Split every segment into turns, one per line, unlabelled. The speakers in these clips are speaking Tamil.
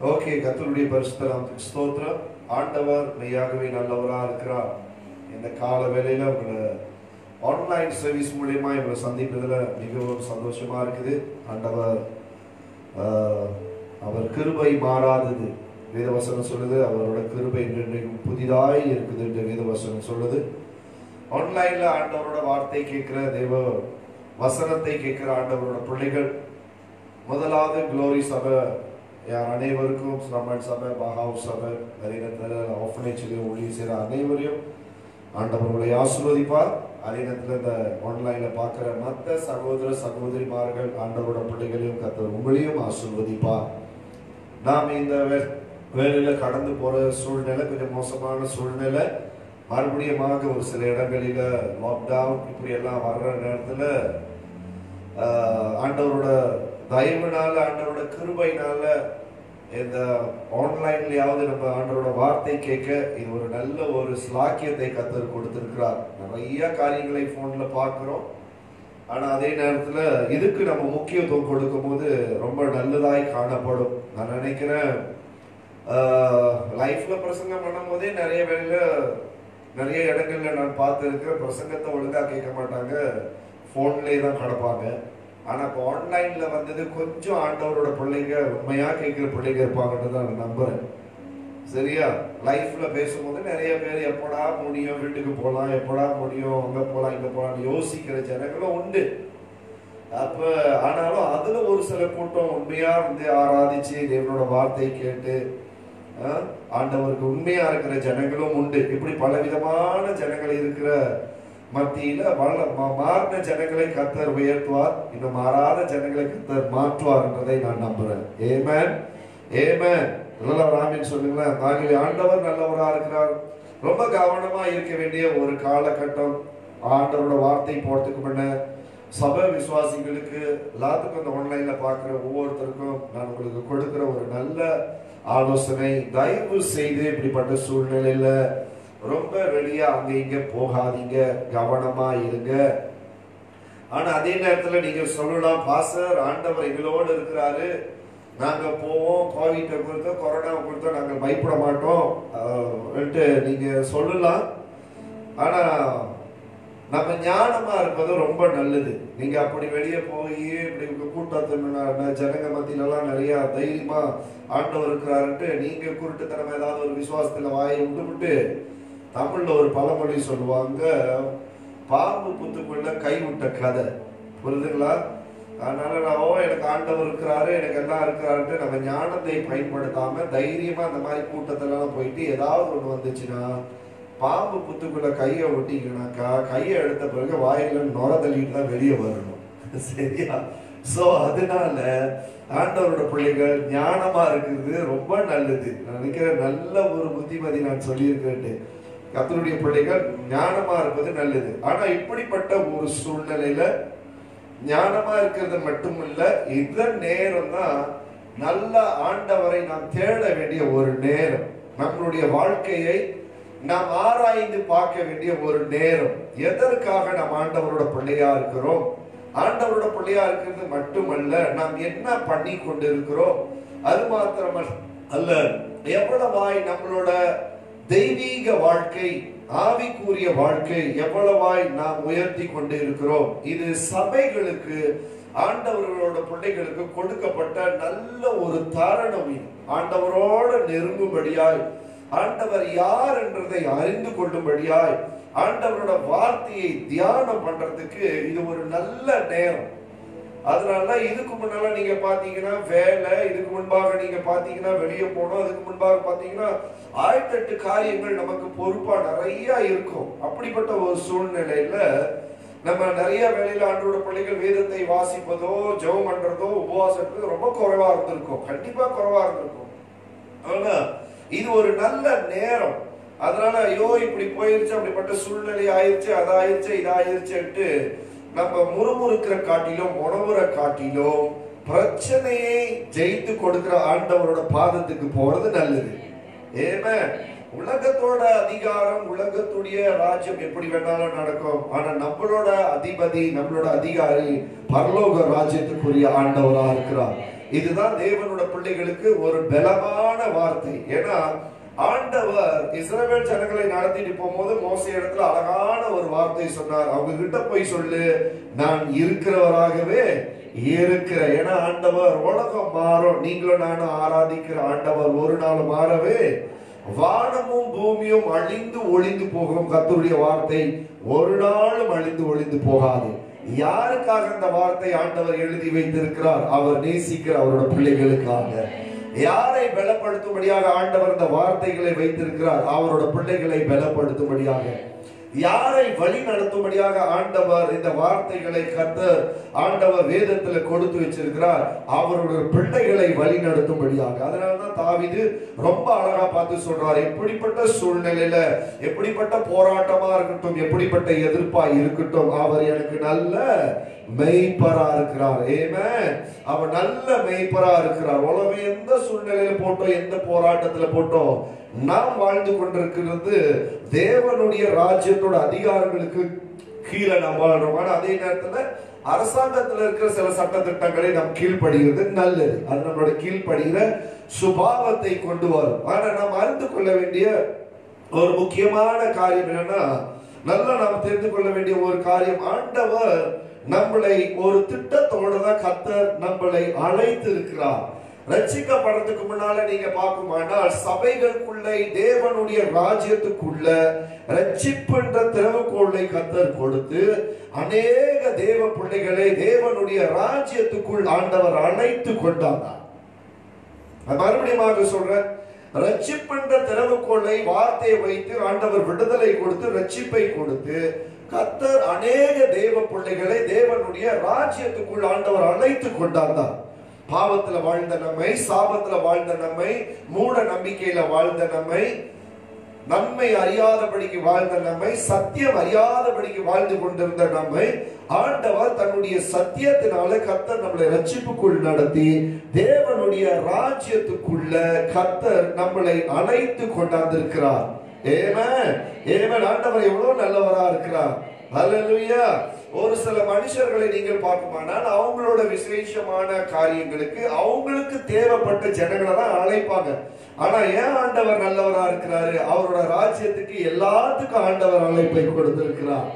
ஓகே, கர்த்தருடைய பரிசுத்த நாமத்துக்கு ஸ்தோத்திரம். ஆண்டவர் மெய்யாகவே நல்லவரா இருக்கிறார். இந்த கால வேளையில உங்களை ஆன்லைன் சர்வீஸ் மூலியமா இவங்களை சந்திப்பதில் மிகவும் சந்தோஷமா இருக்குது. ஆண்டவர் அவர் கிருபை மாறாதது வேதவசனம் சொல்லுது. அவரோட கிருபை இன்றைக்கும் புதிதாய் இருக்குது என்று வேதவசனம் சொல்லுது. ஆன்லைன்ல ஆண்டவரோட வார்த்தை கேட்கிற தேவ வசனத்தை கேட்கிற ஆண்டவரோட பிள்ளைகள், முதலாவது குளோரி சபை யார் அனைவருக்கும், ஸ்ரமன் சபை, பஹாவ் சபை, அரிநத்தில் ஆஃபனேஜில் ஊழியர் செய்கிற அனைவரையும் ஆண்டவர்களை ஆசீர்வதிப்பார். அரிநத்தில் இந்த ஆன்லைன்ல பார்க்குற மற்ற சகோதர சகோதரிமார்கள் ஆண்டவரோட பிள்ளைகளையும் கர்த்தர் உங்களையும் ஆசீர்வதிப்பார். நாம் இந்த வேலையில கடந்து போற சூழ்நிலை கொஞ்சம் மோசமான சூழ்நிலை. மறுபடியுமாக ஒரு சில இடங்களில லாக்டவுன் இப்படி எல்லாம் வர்ற நேரத்தில் ஆண்டவரோட தயவுனால, ஆண்டவரோட கிருபையினால இந்த ஆன்லைன்லயாவது நம்ம ஆண்டவரோட வார்த்தை கேட்க இது ஒரு நல்ல ஒரு ஸ்லாக்கியத்தை கர்த்தர் கொடுத்திருக்கிறார். நிறைய காரியங்களை போன்ல பார்க்கிறோம். ஆனா அதே நேரத்துல இதுக்கு நம்ம முக்கியத்துவம் கொடுக்கும் போது ரொம்ப நல்லதாய் காணப்படும். நான் நினைக்கிறேன் லைஃப்ல பிரசங்கம் பண்ணும் போதே நிறைய வேலையில நிறைய இடங்கள்ல நான் பார்த்து இருக்கிற பிரசங்கத்தை ஒழுங்கா கேட்க மாட்டாங்க, போன்லயே தான் கிடப்பாங்க. ஆனா இப்போ ஆன்லைன்ல வந்தது கொஞ்சம் ஆண்டவரோட பிள்ளைங்க உண்மையா கேட்கிற பிள்ளைங்க இருப்பாங்கன்னு தான் நான் நம்புறேன். சரியா? லைஃப்ல பேசும்போது நிறைய பேர் எப்படா முடியும், வீட்டுக்கு போகலாம், எப்படா முடியும், அங்க போகலாம் இங்க போகலாம் யோசிக்கிற ஜனங்களும் உண்டு. அப்ப ஆனாலும் அதுல ஒரு சில கூட்டம் உண்மையா வந்து ஆராதிச்சு தேவனோட வார்த்தை கேட்டு ஆண்டவருக்கு உண்மையா இருக்கிற ஜனங்களும் உண்டு. இப்படி பலவிதமான ஜனங்கள் இருக்கிற மத்தியில மாறின ஜனங்களை கர்த்தர் உயர்த்துவார், இன்னும் மாறாத ஜனங்களை கர்த்தர் மாற்றுவார் என்றதை நான் நம்புறேன். ஏமேன், ஏமேன். ராமின் சொல்லுங்களேன். ஆகவே ஆண்டவர் நல்லவரா இருக்கிறார். ரொம்ப கவனமா இருக்க வேண்டிய ஒரு காலகட்டம். ஆண்டவரோட வார்த்தை போறதுக்கு முன்ன சபை விசுவாசிகளுக்கு எல்லாத்துக்கும் இந்த ஆன்லைன்ல பார்க்கிற ஒவ்வொருத்தருக்கும் நான் உங்களுக்கு கொடுக்கிற ஒரு நல்ல ஆலோசனை, தயவு செய்து இப்படிப்பட்ட சூழ்நிலையில ரொம்ப வெளியா அங்க இங்க போகாதீங்க, கவனமா இருங்க. ஆனா அதே நேரத்துல நீங்க சொல்லலாம், பாஸ்டர் ஆண்டவர் எங்களோடு இருக்கிறாரு, நாங்க போவோம், கோவிட்டை குறித்தோ கொரோனாவை குறித்தோ நாங்கள் பயப்பட மாட்டோம் நீங்க சொல்லலாம். ஆனா நம்ம ஞானமா இருப்பது ரொம்ப நல்லது. நீங்க அப்படி வெளியே போய் இப்படி கூட்டத்தின ஜனங்க மத்தியிலலாம் நிறைய தைரியமா ஆண்டவர் இருக்கிறாருன்ட்டு நீங்க குருட்டுத்தனமா ஏதாவது ஒரு விசுவாசத்துல வாயை விட்டு தமிழ்ல ஒரு பழமொழி சொல்லுவாங்க, பாம்பு புத்துக்குள்ள கை விட்ட கதை. புரியுதுங்களா? அதனால நான் எனக்கு ஆண்டவர் இருக்கிறாரு, எனக்கு எல்லாம் இருக்கிறாருன்ட்டு நம்ம ஞானத்தை பயன்படுத்தாம தைரியமா அந்த மாதிரி கூட்டத்திலாம் போயிட்டு ஏதாவது ஒண்ணு வந்துச்சுன்னா, பாம்பு புத்துக்குள்ள கையை ஒட்டிக்கனாக்கா கையை எடுத்த பிறகு வாயில நுர தள்ளிட்டு தான் வெளியே வரணும். சரியா? சோ அதனால ஆண்டவரோட பிள்ளைகள் ஞானமா இருக்கிறது ரொம்ப நல்லது. நான் நினைக்கிறேன் நல்ல ஒரு புத்திமதி நான் சொல்லியிருக்கேன். கர்த்தருடைய பிள்ளைகள் ஞானமா இருப்பது நல்லது. ஆனா இப்படிப்பட்ட ஒரு சூழ்நிலையில ஞானமா இருக்கிறது மட்டுமில்ல, இந்த நேரம் தான் நல்ல ஆண்டவரை நாம் தேட வேண்டிய ஒரு நேரம். நம்மளுடைய வாழ்க்கையை நாம் ஆராய்ந்து பார்க்க வேண்டிய ஒரு நேரம். எதற்காக நாம் ஆண்டவரோட பிள்ளையா இருக்கிறோம்? ஆண்டவரோட பிள்ளையா இருக்கிறது மட்டுமல்ல, நாம் என்ன பண்ணி கொண்டு இருக்கிறோம் அது மாத்திரம் அல்ல, எவ்வளவாய் நம்மளோட தெய்வீக வாழ்க்கை, ஆவிக்குரிய வாழ்க்கை எவ்வளவாய் நாம் உயர்த்தி கொண்டு இருக்கிறோம். இது சபைகளுக்கு, ஆண்டவர்களோட பிள்ளைகளுக்கு கொடுக்கப்பட்ட நல்ல ஒரு தருணம். ஆண்டவரோட நெருங்கும்படியாய், ஆண்டவர் யார் என்றதை அறிந்து கொள்ளும்படியாய், ஆண்டவரோட வார்த்தையை தியானம் பண்றதுக்கு இது ஒரு நல்ல நேரம். அதனால இதுக்கு முன்னால நீங்க பாத்தீங்கன்னா வேலை, இதுக்கு முன்பாக நீங்க பாத்தீங்கன்னா வெளியே போனோம், அதுக்கு முன்பாக பாத்தீங்கன்னா 1008 காரியங்கள் நமக்கு பொறுப்பா நிறைய இருக்கும். அப்படிப்பட்ட ஒரு சூழ்நிலையில நம்ம நிறைய வேலையில ஆண்டவரோட பிள்ளைகள் வேதத்தை வாசிப்பதோ ஜெபம் பண்றதோ உபவாசத்துக்கு ரொம்ப குறைவா இருந்திருக்கும். கண்டிப்பா குறைவா இருந்திருக்கும். ஆனா இது ஒரு நல்ல நேரம். அதனால ஐயோ இப்படி போயிருச்சு, அப்படிப்பட்ட சூழ்நிலை ஆயிடுச்சு, அதாயிருச்சு, இதாயிருச்சுட்டு நம்ம முறுமுறுக்கிற காட்டிலும் உணவுற காட்டிலும் பிரச்சனையை ஜெயித்து கொடுக்கிற ஆண்டவரோட பாதத்துக்கு போறது நல்லது. ஏமே உலகத்தோட அதிகாரம், உலகத்துடைய ராஜ்யம் எப்படி வேணாலும் நடக்கும். ஆனா நம்மளோட அதிபதி, நம்மளோட அதிகாரி பரலோக ராஜ்யத்துக்குரிய ஆண்டவரா இருக்கிறார். இதுதான் தேவனோட பிள்ளைகளுக்கு ஒரு பலமான வார்த்தை. ஏன்னா ஆண்டவர் இஸ்ரவேல் ஜனங்களை நடத்திட்டு போகும்போது மோசே இடத்துல அழகான ஒரு வார்த்தை சொன்னார். அவங்க கிட்ட போய் சொல்லு, நான் இருக்கிறவராகவே இருக்கிற. ஏன்னா ஆண்டவர் உலகம் மாறும், நீங்களும் நானும் ஆராதிக்கிற ஆண்டவர் ஒரு நாள் மாறவே, வானமும் பூமியும் அழிந்து ஒளிந்து போகும். கர்த்தருடைய வார்த்தை ஒரு நாளும் அழிந்து ஒளிந்து போகாது. யாருக்காக அந்த வார்த்தை ஆண்டவர் எழுதி வைத்திருக்கிறார்? அவர் நேசிக்கிற அவரோட பிள்ளைகளுக்காக. யாரை பலப்படுத்தும்படியாக ஆண்டவர் இந்த வார்த்தைகளை வைத்திருக்கிறார்? அவரோட பிள்ளைகளை பலப்படுத்தும்படியாக. யாரை வழி நடத்தும்படியாக ஆண்டவர் இந்த வார்த்தைகளை கர்த்தர் ஆண்டவர் வேதத்துல கொடுத்து வச்சிருக்கிறார்? அவருடைய பிள்ளைகளை வழி நடத்தும்படியாக. அதனாலதான் தாவீது ரொம்ப அழகா பார்த்து சொல்றார், எப்படிப்பட்ட சூழ்நிலையில, எப்படிப்பட்ட போராட்டமா இருக்கட்டும், எப்படிப்பட்ட எதிர்ப்பா இருக்கட்டும், அவர் எனக்கு நல்ல மெய்ப்பரா இருக்கிறார். ஆமென். அவர் நல்ல மெய்ப்பரா இருக்கிறார். உலகம் எந்த சூழ்நிலையில போட்டோம், எந்த போராட்டத்துல போட்டோம், நாம் வாழ்ந்து கொண்டிருக்கிறது தேவனுடைய ராஜ்யத்தோட அதிகாரங்களுக்கு கீழே நாம் வாழ்றோம். ஆனா அதே நேரத்துல அரசாங்கத்தில் இருக்கிற சில சட்ட திட்டங்களை நாம் கீழ்படுகிறது நல்லது. அது நம்மளோட கீழ்படுகிற சுபாவத்தை கொண்டு வரும். ஆனா நாம் அறிந்து கொள்ள வேண்டிய ஒரு முக்கியமான காரியம் என்னன்னா, நல்லா நாம் தெரிந்து கொள்ள வேண்டிய ஒரு காரியம், ஆண்டவர் நம்மளை ஒரு திட்டத்தோடு தான் கர்த்தர் நம்மளை அழைத்து இருக்கிறார். ரட்சிக்கப்படுறதுக்கு முன்னால நீங்க பார்க்குமானால் சபைகளுக்குள்ள தேவனுடைய ராஜ்யத்துக்குள்ள ரட்சிப்புன்ற திறவுகோலை கர்த்தர் கொடுத்து அநேக தேவ பிள்ளைகளை தேவனுடைய ராஜ்யத்துக்குள் ஆண்டவர் அழைத்து கொண்டார். மறுபடியும் சொல்றேன், ரட்சிப்புன்ற திறவுகோலை வார்த்தையை வைத்து ஆண்டவர் விடுதலை கொடுத்து ரட்சிப்பை கொடுத்து கர்த்தர் அநேக தேவ பிள்ளைகளை தேவனுடைய ராஜ்யத்துக்குள் ஆண்டவர் அழைத்து கொண்டார். பாவத்துல வாழ்ந்த நம்மை, சாபத்துல வாழ்ந்த நம்மை, மூட நம்பிக்கையில வாழ்ந்த நம்மை, நன்மை அறியாதபடிக்கு வாழ்ந்த நம்மை, சத்தியம் அறியாதபடிக்கு வாழ்ந்து கொண்டிருந்த நம்மை ஆண்டவர் தன்னுடைய சத்தியத்தினால கர்த்தர் நம்மளை ரட்சிப்புக்குள் நடத்தி தேவனுடைய ராஜ்யத்துக்குள்ள கர்த்தர் நம்மளை அழைத்து கொண்டாந்திருக்கிறார். ஆமென். ஆமென். ஆண்டவர் எவ்வளவு நல்லவரா இருக்கிறார். ஹல்லேலூயா. ஒரு சில மனுஷர்களை நீங்கள் பார்க்குமானால் அவங்களோட விசேஷமான காரியங்களுக்கு அவங்களுக்கு தேவைப்பட்ட ஜனங்களை தான் அழைப்பாங்க. ஆனா ஏன் ஆண்டவர் நல்லவரா இருக்கிறாரு? அவரோட ராஜ்யத்துக்கு எல்லாத்துக்கும் ஆண்டவர் அழைப்பை கொடுத்திருக்கிறார்.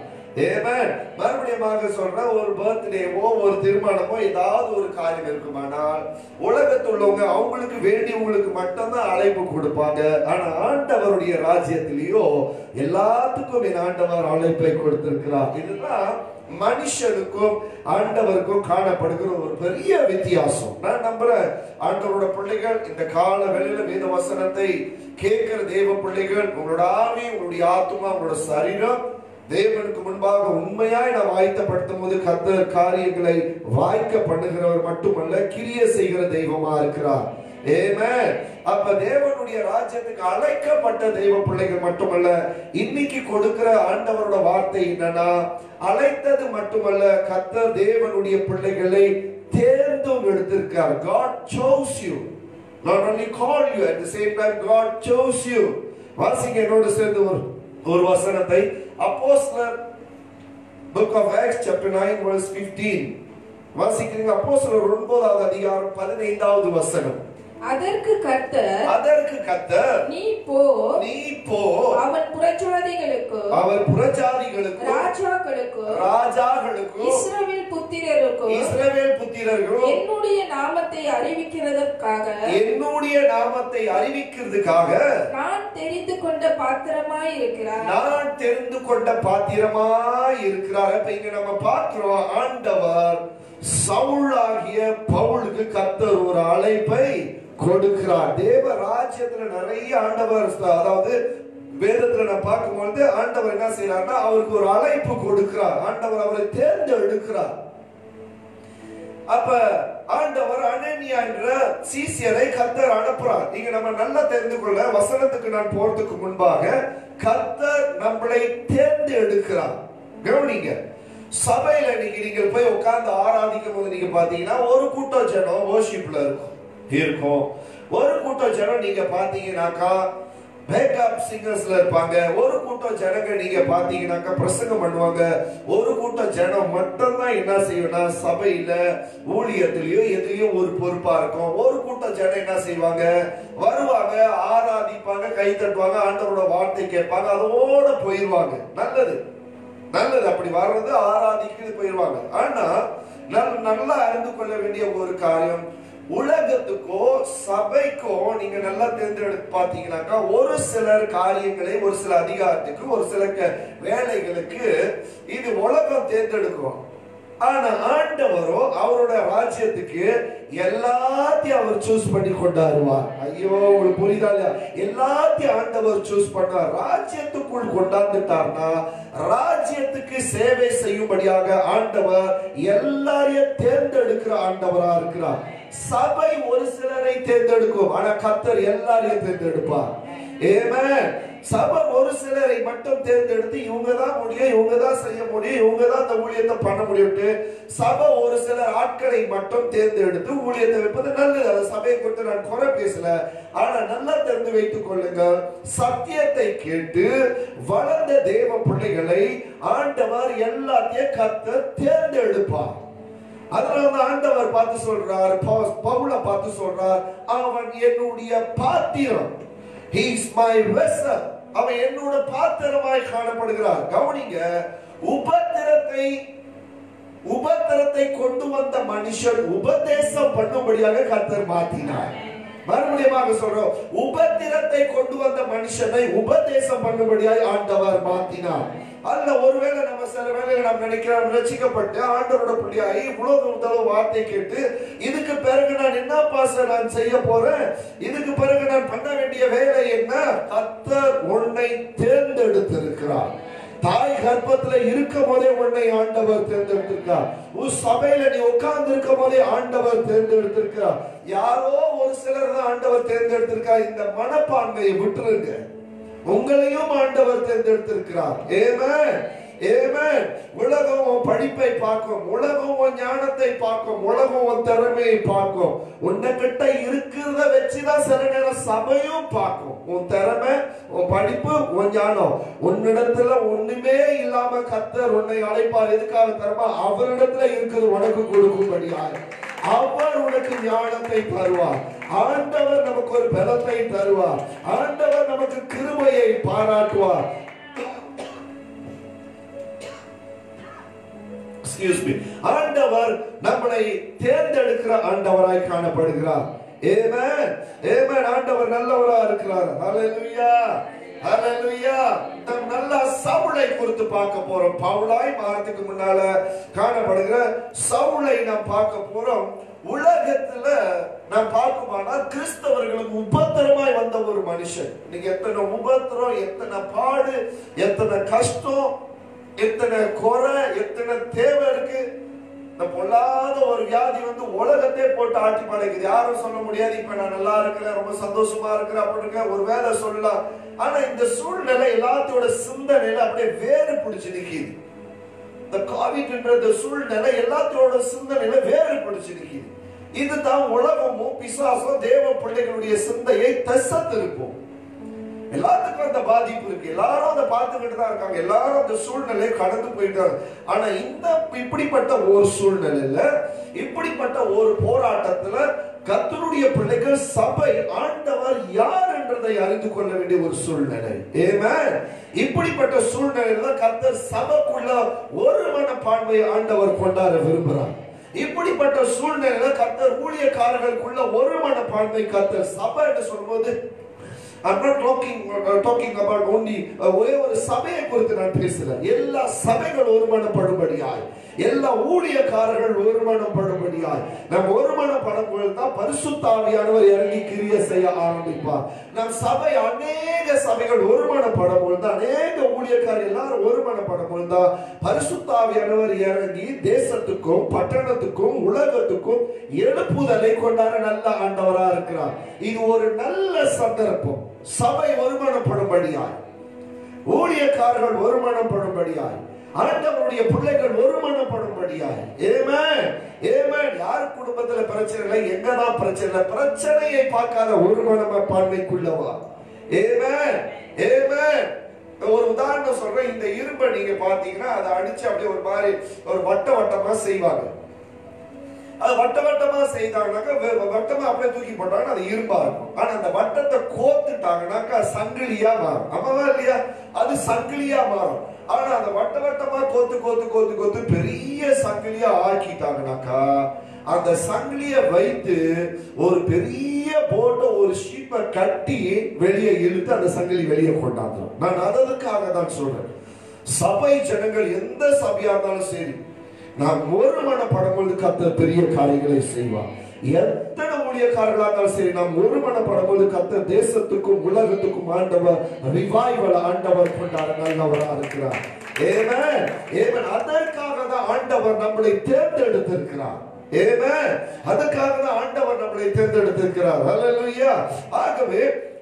ஆமென். மறுபடியும் சொல்ற, ஒரு பர்த்டேவோ ஒரு திருமணமோ ஏதாவது ஒரு காரியம் இருக்குமானால் உலகத்தில் உள்ளவங்க அவங்களுக்கு வேண்டியவங்களுக்கு மட்டும்தான் அழைப்பு கொடுப்பாங்க. ஆனா ஆண்டவருடைய ராஜ்யத்திலேயோ எல்லாத்துக்கும் என் ஆண்டவர் அழைப்பை கொடுத்திருக்கிறார். இதுதான் மனுஷனுக்கும் ஆண்டவருக்கும் காணப்படுகிற ஒரு பெரிய வித்தியாசம். நான் நம்புறேன் ஆண்டவரோட பிள்ளைகள் இந்த கால வேளையில வேத வசனத்தை கேட்கிற தேவ பிள்ளைகள், உங்களோட ஆவி, உங்களுடைய ஆத்துமா, உங்களோட சரீரம் தேவனுக்கு முன்பாக உண்மையாய் நாம் ஆயத்தப்படுத்தும் போது கர்த்தர் காரியங்களை வாய்க்க பண்ணுகிறவர் மட்டுமல்ல, கிரிய செய்கிற தெய்வமா இருக்கிறார். ஆமென். அப்ப தேவனுடைய ராஜ்யத்துக்கு அழைக்கப்பட்ட தெய்வ பிள்ளைகள் மட்டுமல்ல, இன்னைக்கு கொடுக்கிற ஆண்டவரோட வார்த்தை என்னன்னா, அழைத்தது மட்டுமல்ல, கர்த்தர் தேவனுடைய பிள்ளைகளை தேர்ந்தும் எடுத்திருக்கார். God chose you. Not only called you, at the same time God chose you. வாசிங்க என்னோடு சேர்ந்து ஒரு வசனத்தை, அப்போஸ்தலர் book of Acts chapter 9 verse 15 வாசிக்கிறீங்க. அப்போஸ்தலர் 9வது அதிகாரம் 15வது வசனம்.
அதற்கு கர்த்தர் நீ போ அவன் புறஜாதிகளுக்கும் ராஜாக்களுக்கும் இஸ்ரவேல் புத்திரருக்கும் என்னுடைய நாமத்தை அறிவிக்கிறதுக்காக நான் தெரிந்து கொண்ட பாத்திரமாய் இருக்கிறார்.
அப்ப இங்க நம்ம பார்க்கிறோம், ஆண்டவர் சவுலாகிய பவுலுக்கு கர்த்தர் ஒரு அழைப்பை கொடுக்கிறார். தேவ ராஜ்யத்துல நிறைய ஆண்டவர், அதாவது வேதத்துல நான் பார்க்கும்போது ஆண்டவர் என்ன செய்யறாருன்னா அவருக்கு ஒரு அழைப்பு கொடுக்கிறார். ஆண்டவர் அவரை தேர்ந்தெடுக்கிறார். அப்ப ஆண்டவர் அனனியா என்ற சீசியரை கர்த்தர் அனுப்புறார். நீங்க நம்ம நல்லா தெரிந்து கொள்ள, வசனத்துக்கு நான் போறதுக்கு முன்பாக கர்த்தர் நம்மளை தேர்ந்தெடுக்கிறார். கவனிங்க, சபையில நீங்கள் போய் உட்கார்ந்து ஆராதிக்கும் போது நீங்க பாத்தீங்கன்னா ஒரு கூட்டம் ஜனம் வர்ஷிப்ல இருக்கும். ஒரு கூட்டம் ஜனம் நீங்க பாத்தீங்கன்னாக்கா பேக்கப் சிங்கர்ஸ்ல இருப்பாங்க. ஒரு கூட்டம் ஜனங்க நீங்க பாத்தீங்கன்னாக்கா பிரசங்கம் பண்ணுவாங்க. ஒரு கூட்டம் ஜனம் மட்டும் தான் என்ன செய்யணும்னா சபையில ஊழியத்திலயோ எதுலயும் ஒரு பொறுப்பா இருக்கும். ஒரு கூட்டம் ஜனம் என்ன செய்வாங்க, வருவாங்க, ஆராதிப்பாங்க, கை தட்டுவாங்க, ஆண்டவரோட வார்த்தை கேட்பாங்க, அதோட போயிருவாங்க. நல்லது நல்லது, அப்படி வர்றது ஆராதிக்கிறது போயிருவாங்க. ஆனா நல்லா அறிந்து கொள்ள வேண்டிய ஒரு காரியம், உலகத்துக்கோ சபைக்கோ நீங்க நல்லா தேர்ந்தெடுத்து பாத்தீங்கன்னாக்கா ஒரு சிலர் காரியங்களை, ஒரு சில அதிகாரத்துக்கு, ஒரு சில வேலைகளுக்கு இது உலகம் தேர்ந்தெடுக்கும். ஆனா ஆண்டவரோ அவரோட ராஜ்யத்துக்கு எல்லாத்தையும் அவர் சூஸ் பண்ணி கொண்டாடுவார். ஐயோ, உங்களுக்கு புரியுதா இல்லையா? எல்லாத்தையும் ஆண்டவர் சூஸ் பண்ணுவார். ராஜ்யத்துக்குள் கொண்டாந்துட்டார்னா ராஜ்யத்துக்கு சேவை செய்யும்படியாக ஆண்டவர் எல்லாரையும் தேர்ந்தெடுக்கிற ஆண்டவரா இருக்கிறார். சபை ஒரு சிலரை தேர்ந்தெடுக்கும், ஆனா கர்த்தர் எல்லாரையும் தேர்ந்தெடுப்பார். ஆமென். சபை ஒரு சிலரை மட்டும் தேர்ந்தெடுத்து இவங்க தான் முடியும், இவங்க தான் செய்ய முடியும், இவங்க தான் இந்த ஊழியத்தை பண்ண முடியும். சபை ஒரு சிலர் ஆட்களை மட்டும் தேர்ந்தெடுத்து ஊழியத்தை வைப்பது நல்லது. அந்த சபையை குறித்து நான் குறை பேசல, ஆனா நல்லா தெரிந்து வைத்துக் கொள்ளுங்க, சத்தியத்தை கேட்டு வளர்ந்த தேவ பிள்ளைகளை ஆண்டவர் எல்லாத்தையும் கர்த்தர் தேர்ந்தெடுப்பார். அதனால ஆண்டவர் பார்த்து சொல்றார், பவுல பார்த்து சொல்றார், அவன் என்னுடைய பாத்திரம், he is my vessel, அவன் என்னோட பாத்திரமாய் காணப்படுகிறார். கவனிங்க, உபத்திரத்தை கொண்டு வந்த மனுஷன் உபதேசம் பண்ணும்படியாக கர்த்தர் மாற்றினார். மறுபடியும் சொல்றோம், உபத்திரத்தை கொண்டு வந்த மனுஷனை உபதேசம் பண்ணும்படியாய் ஆண்டவர் மாற்றினார். அல்ல, ஒருவேளை நம்ம சில வேளையில நம்ம நினைக்கிறோம், ரட்சிக்கப்பட்டு ஆண்டவரோட பிள்ளையாகி இவ்வளவு முதல்ல வார்த்தை கேட்டு இதுக்கு பிறகு நான் என்ன பாஸ்டர் நான் செய்ய போறேன், இதுக்கு பிறகு நான் பண்ண வேண்டிய வேலை என்ன? கர்த்தர் உன்னை தேர்ந்தெடுத்திருக்கிறார். தாய் கர்ப்பத்துல இருக்கும் போதே உன்னை ஆண்டவர் தேர்ந்தெடுத்திருக்கார். உன் சபையில நீ உட்கார்ந்து இருக்கும் போதே ஆண்டவர் தேர்ந்தெடுத்திருக்கிறார். யாரோ ஒரு சிலர் தான் ஆண்டவர் தேர்ந்தெடுத்திருக்கார். இந்த மனப்பான்மையை விட்டுருங்க. உங்களையும் ஆண்டவர் தேர்ந்தெடுத்திருக்கிறார். ஆமென், ஆமென். உலகம் உன் படிப்பை பார்க்கும், உலகம் உன் ஞானத்தை பார்க்கும், உலகம் உன் திறமையை பார்க்கும். உன்கிட்ட இருக்கிறத வச்சுதான் சில நேரம் சபையும் பார்க்கும். உன் திறமை, உன் படிப்பு, உன் ஞானம். உன்னிடத்துல ஒண்ணுமே இல்லாம கர்த்தர் உன்னை அழைப்பார். எதுக்காக தரமா? அவரிடத்துல இருக்கிறது உனக்கு கொடுக்கும்படியாக அவர் உனக்கு ஞானத்தை தருவார். ஆண்டவர் நமக்கு ஒரு பலத்தை தருவார். ஆண்டவர் நமக்கு கிருபையை பாராட்டுவார். ஆண்டவர் நம்மளை தேர்ந்தெடுக்கிற ஆண்டவராய் காணப்படுகிறார். ஆமென், ஆமென். ஆண்டவர் நல்லவராக இருக்கிறார். ஹல்லேலூயா, ஹல்லேலூயா. நாம் நல்ல சவுலை குறித்து பார்க்க போறோம். பவுலாய் மாறதுக்கு முன்னால காணப்படுகிற சவுலை நாம் பார்க்க போறோம். உலகத்துல நாம் பார்க்குமானா கிறிஸ்தவர்களுக்கு உபத்திரமாய் வந்த ஒரு மனுஷன். நீங்க எத்தனை உபத்திரம், எத்தனை பாடு, எத்தனை கஷ்டம், எத்தனை குறை, எத்தனை தேவை இருக்கு. இந்த பொல்லாத ஒரு வியாதி வந்து உலகத்தை போட்டு ஆட்டி படைக்குது. யாரும் சொல்ல முடியாது இப்ப நான் நல்லா இருக்கிறேன், ரொம்ப சந்தோஷமா இருக்கிறேன் அப்படின்னு ஒரு வேலை சொல்லலாம். ஆனா இந்த சூழ்நிலை எல்லாத்தோட சிந்தனையில அப்படியே வேறு பிடிச்சு நிக்குது. இந்த கோவிட்ன்ற சூழ்நிலை எல்லாத்தோட சிந்தனையில வேறு பிடிச்சு நிக்குது. இதுதான் உலகமும் பிசாசும் தேவ பிள்ளைகளுடைய சிந்தையை தசத்திருக்கும். எல்லாத்துக்கும் அந்த பாதிப்பு இருக்கு. எல்லாரும் அதை பார்த்துக்கிட்டு தான் இருக்காங்க. எல்லாரும் அந்த சூழ்நிலையை கடந்து போயிட்டாங்க. ஆனா இந்த இப்படிப்பட்ட ஒரு சூழ்நிலையில, இப்படிப்பட்ட ஒரு போராட்டத்துல கர்த்தருடைய பிள்ளைகள் சபை ஆண்டவர் யார் என்றதை அறிந்து கொள்ள வேண்டிய ஒரு சூழ்நிலை. ஆமென். இப்படிப்பட்ட சூழ்நிலையில கர்த்தர் சபைக்குள்ள ஒரு மனப்பான்மையை ஆண்டவர் கொண்டாட விரும்புகிறார். இப்படிப்பட்ட சூழ்நிலையில கர்த்தர் ஊழியக்காரர்களுக்குள்ள ஒரு மனப்பான்மை கர்த்தர் சபை என்று சொல்லும்போது I'm not talking about only ஒரே ஒரு சபையை குறித்து நான் பேசல. எல்லா சபைகள் ஒருமனப்படும்படியாய், எல்லா ஊழியக்காரர்கள் ஒருமனப்படும்படியாய் நாம் ஒருமனப்படும்போது தான் பரிசுத்த ஆவியானவர் இறங்கி கிரியை செய்ய ஆரம்பிப்பார். நம் சபை அநேக சபைகள் ஒருமனப்படும்போது தான், அநேக ஊழியக்காரர் எல்லாரும் ஒருமனப்படும்போது தான் பரிசுத்த ஆவியானவர் இறங்கி தேசத்துக்கும் பட்டணத்துக்கும் உலகத்துக்கும் எழுப்புதலை கொண்டாட நல்ல ஆண்டவரா இருக்கிறார். இது ஒரு நல்ல சந்தர்ப்பம். சபை ஒருமனப்படும்படியாய், ஊழியக்காரர்கள் ஒருமனப்படும்படியாய், ஆண்டவருடைய பிள்ளைகள் ஒருமனப்படும்படியாய். ஆமென், ஆமென். யார் குடும்பத்துல பிரச்சனை இல்லை, எங்கதான் பிரச்சனை இல்லை, பிரச்சனையை பார்க்காத ஒரு மனப்பான்மைக்குள்ளவா. ஆமென் ஆமென். ஒரு உதாரணம் சொல்றேன். இந்த இரும்பை நீங்க பாத்தீங்கன்னா அதை அடிச்சு அப்படியே ஒரு மாதிரி ஒரு வட்டமா செய்வாங்க. அது வட்டமா செய்தாங்கனாக்கா வட்டமா அப்படியே தூக்கி போட்டாங்கன்னா அது இரும்பா இருக்கும். ஆனா அந்த வட்டத்தை கோத்துட்டாங்கனாக்கா சங்கிலியா மாறும். ஆமாவா இல்லையா? அது சங்கிலியா மாறும். ஆனா அந்த வட்டமா கோத்து பெரிய சங்கிலியா ஆக்கிட்டாங்கனாக்கா அந்த சங்கிலிய வைத்து ஒரு பெரிய போட்ட ஒரு ஷீப்பை கட்டி வெளியே இழுத்து அந்த சங்கிலி வெளியே கொண்டாந்துடும். நான் அதற்காக தான் சொல்றேன். சபை ஜனங்கள் எந்த சபையா இருந்தாலும் சரி, நாம் ஒருமனப்படும் பொழுது கர்த்தர் பெரிய காரியங்களை செய்வார். எத்தனை ஊழியக்காரர்களா இருந்தாலும் சரி, நாம் ஒருமனப்படும் பொழுது கர்த்தர் தேசத்துக்கும் உலகத்துக்கும் ஆண்டவர் ரிவைவல் ஆண்டவர் கொண்டாட நல்லவரா இருக்கிறார். ஆமென் ஆமென். அதற்காக தான் ஆண்டவர் நம்மளை தேர்ந்தெடுத்திருக்கிறார். ஆமென். அதுக்காக தான் ஆண்டவர் நம்மளை தேர்ந்தெடுத்திருக்கிறார். ஹல்லேலூயா. ஆகவே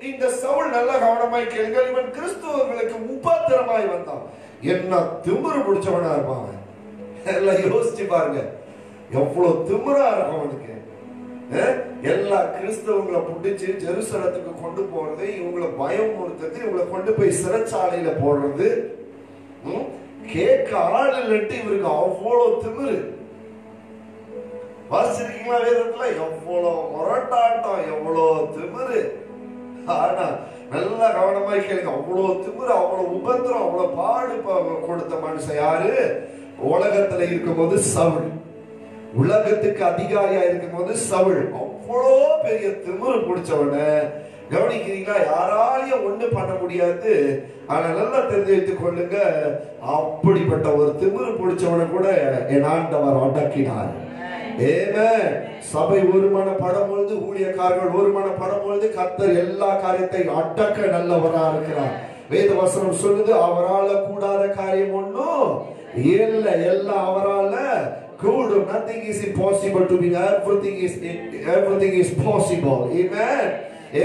இந்த சவுல் நல்ல கவனமாய் கேளுங்கள். இவன் கிறிஸ்துவர்களுக்கு உபத்திரமாய் வந்தான். என்ன திமிரு பிடிச்சவனா இருப்பாங்க. எல்லாம் யோசிச்சு பாருங்க, எவ்வளவு திமிரா இருக்கும் அவனுக்கு. எல்லா கிறிஸ்தவங்களை பிடிச்சு ஜெருசலத்துக்கு கொண்டு போறது, இவங்களை பயமுறுத்துறது, இவங்களை கொண்டு போய் சிறைச்சாலையில போடுறது, கேட்க ஆள் இல்லட்டு இவருக்கு அவ்வளவு திமிரு. வாசிச்சிருக்கீங்களா வேதத்துல? எவ்வளவு முரட்டாட்டம், எவ்வளவு திமிரு. ஆனா நல்லா கவனமாய் கேளுங்க. அவ்வளவு திமிரு, அவ்வளவு உபத்திரம், அவ்வளவு பாடு கொடுத்த மனுஷன் யாரு? உலகத்துல இருக்கும் போது சவுல். உலகத்துக்கு அதிகாரியா இருக்கும் போது சவுல் அவ்வளோ பெரிய திமிரு பிடிச்சவன. கவனிக்கிறீங்களா? யாராலையும் ஒண்ணு பண்ண முடியாது. ஆனா நல்லா தெரிஞ்சு வைத்துக் கொள்ளுங்க, அப்படிப்பட்ட ஒரு திமிரு பிடிச்சவனை கூட என் ஆண்டவர் அடக்கினார். ஆமென். சபை ஒருமனப்படும் பொழுது, ஊழியக்காரர்கள் ஒருமனப்படும் பொழுது கர்த்தர் எல்லா காரியத்தை அடக்க நல்லவரா இருக்கிறார். வேத வசனம் சொல்லுது, அவரால கூடாத காரியம் ஒண்ணும் இல்ல, எல்லாம் அவரால கூடும். Nothing is impossible to be. Everything is possible. Amen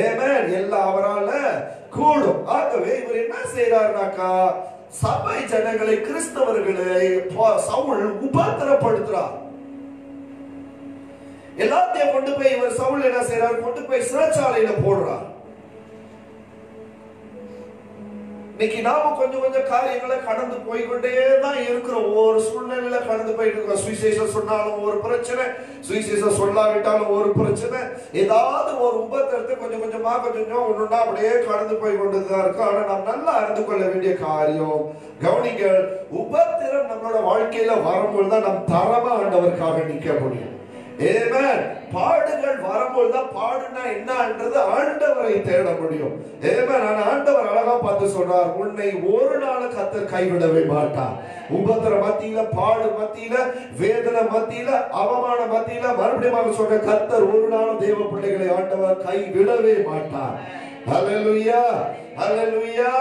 amen. எல்லாம் அவரால கூடும். ஆகவே இவர் என்ன செய்யறாருனாக்கா, சபை ஜனங்களை, கிறிஸ்தவர்களை சவுல் உபத்திரப்படுத்துறார். எல்லாத்தையும் கொண்டு போய் இவர் சவுல் என்ன செய்யறாரு? கொண்டு போய் சிறைச்சாலையில போடுறார். இன்னைக்கு நாம கொஞ்சம் கொஞ்சம் காரியங்களை கடந்து போய்கொண்டே தான் இருக்கிறோம். ஒவ்வொரு சூழ்நிலையில கடந்து போயிட்டு இருக்கோம். சுவிசேஷம் சொன்னாலும் ஒரு பிரச்சனை, சுவிசேஷம் சொல்லாவிட்டாலும் ஒரு பிரச்சனை, ஏதாவது ஒரு உபத்திரத்தை கொஞ்சம் கொஞ்சமா ஒண்ணுன்னா அப்படியே கடந்து போய் கொண்டுதான் இருக்கும். ஆனா நாம் நல்லா அறிந்து கொள்ள வேண்டிய காரியம், கவனிங்கள், உபத்திரம் நம்மளோட வாழ்க்கையில வரும்போது தான் நாம் தரமா ஆண்டவருக்காக நிக்க முடியும். ஆமென். பாடுகள் வரும்போதுதான் பாடுனா என்னன்றது ஆண்டவரை தேட முடியும். ஆமென். ஆனா ஆண்டவர் அழகா பார்த்து சொல்றார், உன்னை ஒரு நாள் கர்த்தர் கைவிடவே மாட்டார். உபத்திர மத்தியில, பாடு மத்தியில, வேதனை மத்தியில, அவமான மத்தியில மறுபடியும் சொல்ற கர்த்தர் ஒரு நாள் தேவ பிள்ளைகளை ஆண்டவர் கைவிடவே மாட்டார். ஹல்லேலூயா ஹல்லேலூயா.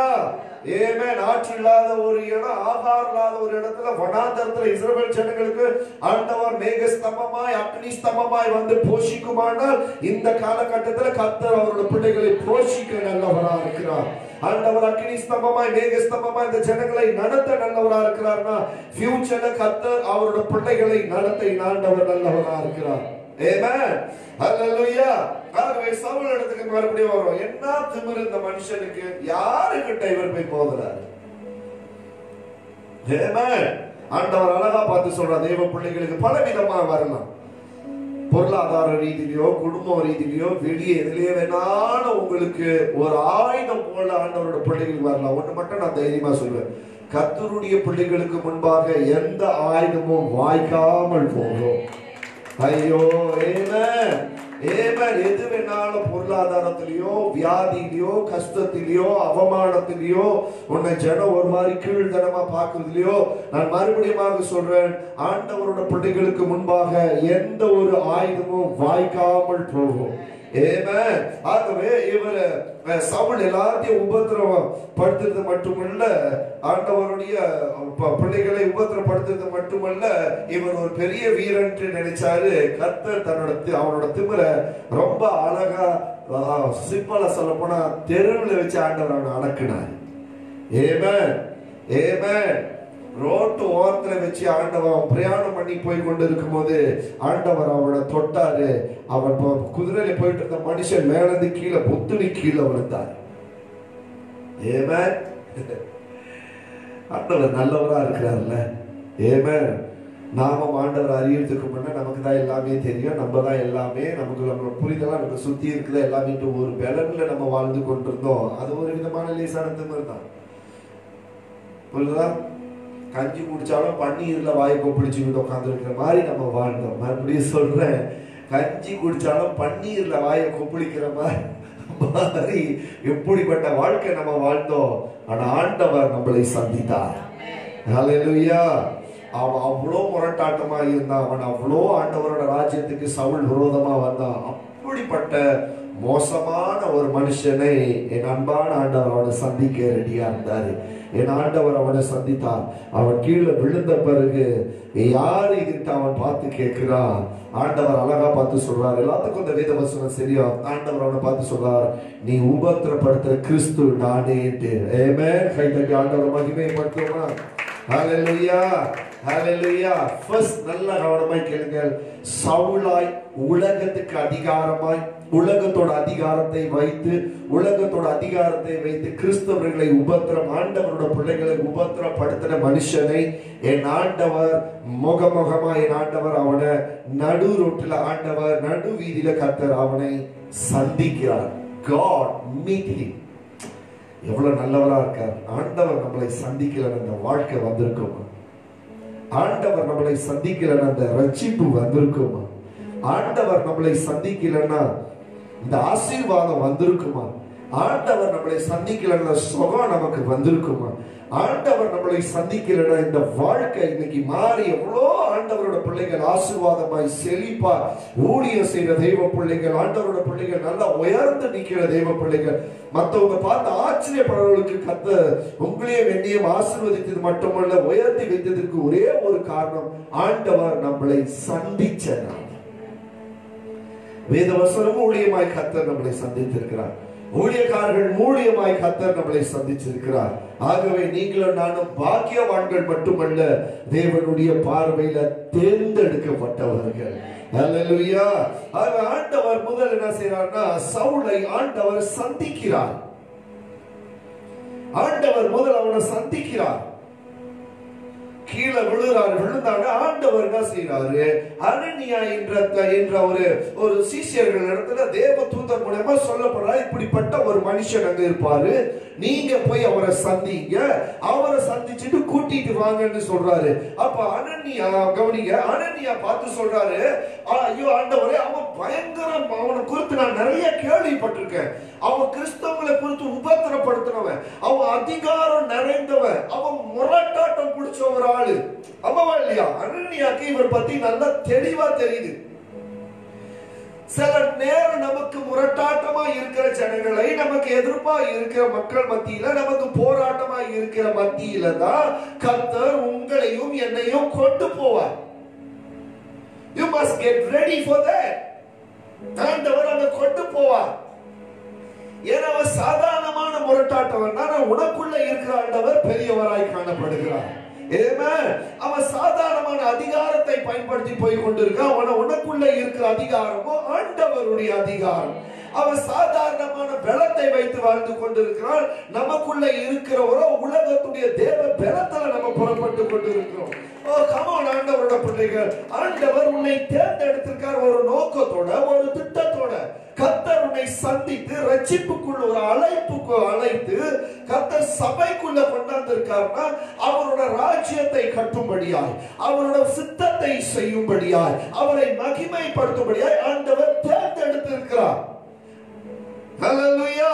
ஆமென். ஆற்று இல்லாத ஒரு இடம், ஆகாரம் இல்லாத ஒரு இடத்துல, வனாந்தரத்துல இஸ்ரவேல் ஜனங்களுக்கு ஆண்டவர் மேக ஸ்தம்பமாய் அக்னி ஸ்தம்பமாய் வந்து போஷிக்குமானால், இந்த காலகட்டத்தில் கர்த்தர் அவருடைய பிள்ளைகளை போஷிக்க நல்லவரா இருக்கிறார். ஆண்டவர் அக்னி ஸ்தம்பமாய் மேக ஸ்தம்பமாய் இந்த ஜனங்களை நடத்த நல்லவரா இருக்கிறார்னா, ஃபியூச்சர்ல கர்த்தர் அவருடைய பிள்ளைகளை நடத்த ஆண்டவர் நல்லவரா இருக்கிறார். ஆமென். ஹல்லேலூயா. ஆகவே சவுல் இடத்துக்கு மறுபடியும் வரும். என்ன திமிரு இந்த மனுஷனுக்கு, யாருக்கிட்ட இவர் போய் போகிறார்? ஆமென். ஆண்டவர் அழகா பார்த்து சொல்றார், தேவ பிள்ளைகளுக்கு பல விதமா வரலாம். பொருளாதார ரீதியிலயோ, குடும்ப ரீதியிலயோ, வெளியே எதுலயே வேணாலும் உங்களுக்கு ஒரு ஆயுதம் போல ஆண்டவரோட பிள்ளைகளுக்கு வரலாம். ஒண்ணு மட்டும் நான் தைரியமா சொல்லுவேன், கர்த்தருடைய பிள்ளைகளுக்கு முன்பாக எந்த ஆயுதமும் வாய்க்காமல் போகும். ஐயோ ஆமென் ஆமென். எது வேணாலும் பொருளாதாரத்திலயோ, வியாதியிலயோ, கஷ்டத்திலயோ, அவமானத்திலயோ, உன்னை ஜனம் ஒரு மாதிரி கீழ்தனமா பார்க்கறதுலயோ, நான் மறுபடியும் சொல்றேன், ஆண்டவரோட பிள்ளைகளுக்கு முன்பாக எந்த ஒரு ஆயுதமும் வாய்க்காமல் போகும். ஆமென். ஆகவே இவர் சவுல் எல்லாத்தையும் உபத்திரவம் படுத்துறது மட்டுமல்ல, ஆண்டவருடைய பிள்ளைகளை உபத்திரப்படுத்துறது மட்டுமல்ல, இவர் ஒரு பெரிய வீரன் நினைச்சாரு. கர்த்தர் அவனோட திமிர ரொம்ப அழகா, சிம்பிளா சொல்ல போனா தெருவில் வச்சு ஆண்டவர் அவனை அடக்குனார். ஆமென் ஆமென். ரோட்டு ஓரத்துல வச்சு ஆண்டவர் பிரயாணம் பண்ணி போய் கொண்டு இருக்கும் போது ஆண்டவர் அவனை தொட்டாரு. அவன் குதிரையில போயிட்டு இருந்த மனுஷன் மேலந்து கீழே புத்துணி கீழே விழுந்தார். ஆமென். ஆண்டவர் நல்லவரா இருக்கிறார்ல. ஆமென். நாம ஆண்டவர் அறியறதுக்கு முன்ன நமக்கு தான் எல்லாமே தெரியும், நம்ம தான் எல்லாமே, நமக்கு நம்மளோட புரிதலாம் நம்ம சுத்தி இருக்குதா எல்லாமே ஒரு பலன்ல நம்ம வாழ்ந்து கொண்டிருந்தோம். அது ஒரு விதமான லேசான திமிரு தான். புரியுதா? கஞ்சி குடிச்சாலும் பன்னீர்ல வாயை கொப்பளிச்சுக்கிட்டு உட்கார்ந்து இருக்கிற மாதிரி நம்ம வாழ்ந்தோம். மறுபடியும் சொல்றேன், கஞ்சி குடிச்சாலும் பன்னீர்ல வாயை கொப்பளிக்கிற மாதிரி எப்படிப்பட்ட வாழ்க்கை நம்ம வாழ்ந்தோம். ஆனா ஆண்டவர் நம்மளை சந்தித்தார். ஹல்லேலூயா. அவன் அவ்வளோ முரட்டாட்டமா இருந்தான், அவன் அவ்வளோ ஆண்டவரோட ராஜ்யத்துக்கு சவுல் விரோதமா வந்தான். அப்படிப்பட்ட மோசமான ஒரு மனுஷனை என் அன்பான ஆண்டவர் அவனை சந்திக்க ரெடியா இருந்தாரு. என் ஆண்டவர் அவனை சந்தித்தார். அவன் கீழே விழுந்த பிறகு யாரு இதுட்டு அவன் பார்த்து கேட்கிறான். ஆண்டவர் அழகா பார்த்து சொல்றார். எல்லாத்துக்கும் இந்த வேத வசனம் சரியா? ஆண்டவர் அவனை பார்த்து சொல்றார், நீ உபத்திரப்படுத்துற கிறிஸ்து நானே. ஆமென். கை தட்டி ஆண்டவர் மகிமைப்படுத்துமா. ஹல்லேலூயா, ஹல்லேலூயா. ஃபர்ஸ்ட் நல்ல கவனமாய் கேளுங்கள். சவுலாய் உலகத்துக்கு அதிகாரமாய் உலகத்தோட அதிகாரத்தை வைத்து கிறிஸ்தவர்களை ஆண்டவரோட பிள்ளைகளை உபத்திரப்படுத்தின மனுஷனை என் ஆண்டவர் முகமுகமா என் ஆண்டவர் அவனை நடு ரோட்டில் ஆண்டவர் நடு வீதியில கர்த்தர் அவனை சந்திக்கிறார். God meet him. எவ்வளவு நல்லவரா இருக்கார். ஆண்டவர் நம்மளை சந்திக்கல அந்த வாழ்க்கை வந்திருக்குமா? ஆண்டவர் நம்மளை சந்திக்கலன்னா அந்த ரட்சிப்பு வந்திருக்குமா? ஆண்டவர் நம்மளை சந்திக்கலன்னா இந்த ஆசீர்வாதம் வந்திருக்குமா? ஆண்டவர் நம்மளை சந்திக்கலன்னா சுகம் நமக்கு வந்திருக்குமா? ஆண்டவர் நம்மளை சந்திக்கலன்னா இந்த வாழ்க்கை இன்னைக்கு மாறி எவ்வளோ ஆண்டவரோட பிள்ளைகள் ஆசீர்வாதமாய் செழிப்பா ஊழியம் செய்யற தெய்வ பிள்ளைகள், ஆண்டவரோட பிள்ளைகள் நல்லா உயர்ந்து நிக்கிற தெய்வ பிள்ளைகள், மற்றவங்க பார்த்து ஆச்சரியப்படுறவர்களுக்கு கர்த்தர் உங்களையும் என்னையும் ஆசீர்வதித்தது மட்டுமல்ல, உயர்த்தி வைத்ததற்கு ஒரே ஒரு காரணம், ஆண்டவர் நம்மளை சந்திச்சார். வேதவசனம் ஊழியமாய் கர்த்தர் நம்மளை சந்தித்திருக்கிறார். ஊழியக்காரர்கள் மூலியமாய் கர்த்தர் நம்மளை சந்திச்சிருக்கிறார். ஆகவே நீங்களும் நானும் பாக்கியவான்கள் மட்டுமல்ல, தேவனுடைய பார்வையில தேர்ந்தெடுக்கப்பட்டவர்கள். ஹல்லேலூயா. ஆண்டவர் முதல் என்ன செய்யறார்னா, சவுலை ஆண்டவர் சந்திக்கிறார். ஆண்டவர் முதல் அவனை சந்திக்கிறார். கீழே விழுந்தாங்க. ஆண்டவர் என்ன செய்யறாரு, அனனியா என்ற ஒரு சீஷர்கள் இடத்துல தேவ தூதர் மூலமா சொல்லப்படுறாரு, இப்படிப்பட்ட ஒரு மனுஷன் அங்க இருப்பாரு, நீங்க போய் அவரை சந்திங்க, அவரை சந்திச்சுட்டு கூட்டிட்டு வாங்கன்னு சொல்றாரு. அப்ப அனனியா கவனிங்க, அனனியா பார்த்து சொல்றாரு, ஐயோ ஆண்டவரே, அவன் பயங்கரம், அவனை குறித்து நான் நிறைய கேள்விப்பட்டிருக்கேன், அவன் கிறிஸ்தவங்களை குறித்து உபத்திரப்படுத்தினவன், அவன் அதிகாரம் நிறைந்தவன், அவன் முரட்டாட்டம் பிடிச்ச ஒரு ஆளு. ஆமாவா இல்லையா? அனனியாக்கு இவர் பத்தி நல்லா தெளிவா தெரியுது. சில நேரம் நமக்கு முரட்டாட்டமா இருக்கிற ஜனங்களை, நமக்கு எதிர்ப்பா இருக்கிற மக்கள் மத்தியில, நமக்கு போராட்டமா இருக்கிற மத்தியில தான் கர்த்தர் உங்களையும் என்னையும் கொண்டு போவார். You must get ready for that. ஆண்டவர் அங்க கொண்டு போவார். ஏன்னா சாதாரணமான முரட்டாட்டம் உனக்குள்ள இருக்கிற ஆண்டவர் பெரியவராய் காணப்படுகிறார். அவன் சாதாரணமான அதிகாரத்தை பயன்படுத்தி போய் கொண்டிருக்கான். உனக்குள்ள இருக்கிற அதிகாரமோ ஆண்டவருடைய அதிகாரம். அவன் சாதாரணமான பலத்தை வைத்து வாழ்ந்து கொண்டிருக்கிறான். நமக்குள்ள இருக்கிறவரோ உலகத்துடைய தேவ பலத்தால நம்ம புறப்பட்டு கொண்டிருக்கிறோம். ஆண்டவரோட பிள்ளைகள், ஆண்டவர் உன்னை தேர்ந்தெடுத்திருக்கார் ஒரு நோக்கத்தோட, ஒரு திட்டத்தோட. கர்த்தர் உன்னை சந்தித்து ரட்சிப்புக்குள்ள ஒரு அழைப்புக்கு அழைத்து கர்த்தர் சபைக்குள்ள கொண்டாந்திருக்காருன்னா அவரோட ராஜ்யத்தை கட்டும்படியாய், அவரோட சித்தத்தை செய்யும்படியாய், அவரை மகிமைப்படுத்தும்படியாய் ஆண்டவர் தேர்ந்தெடுத்திருக்கிறார். ஹல்லேலூயா.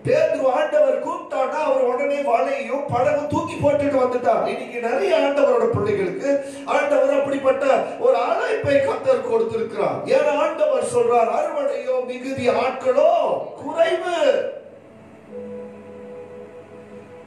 பேதுரு ஆண்டவர் கூப்பிட்டானா அவர் உடனே வலையும் படகு தூக்கி போட்டுட்டு வந்துட்டார். இன்னைக்கு நிறைய ஆண்டவரோட பிள்ளைகளுக்கு ஆண்டவர் அப்படிப்பட்ட ஒரு அழைப்பை கர்த்தர் கொடுத்திருக்கிறார். ஏன்னா ஆண்டவர் சொல்றார், அறுவடையோ மிகுதி, ஆட்களோ குறைவு.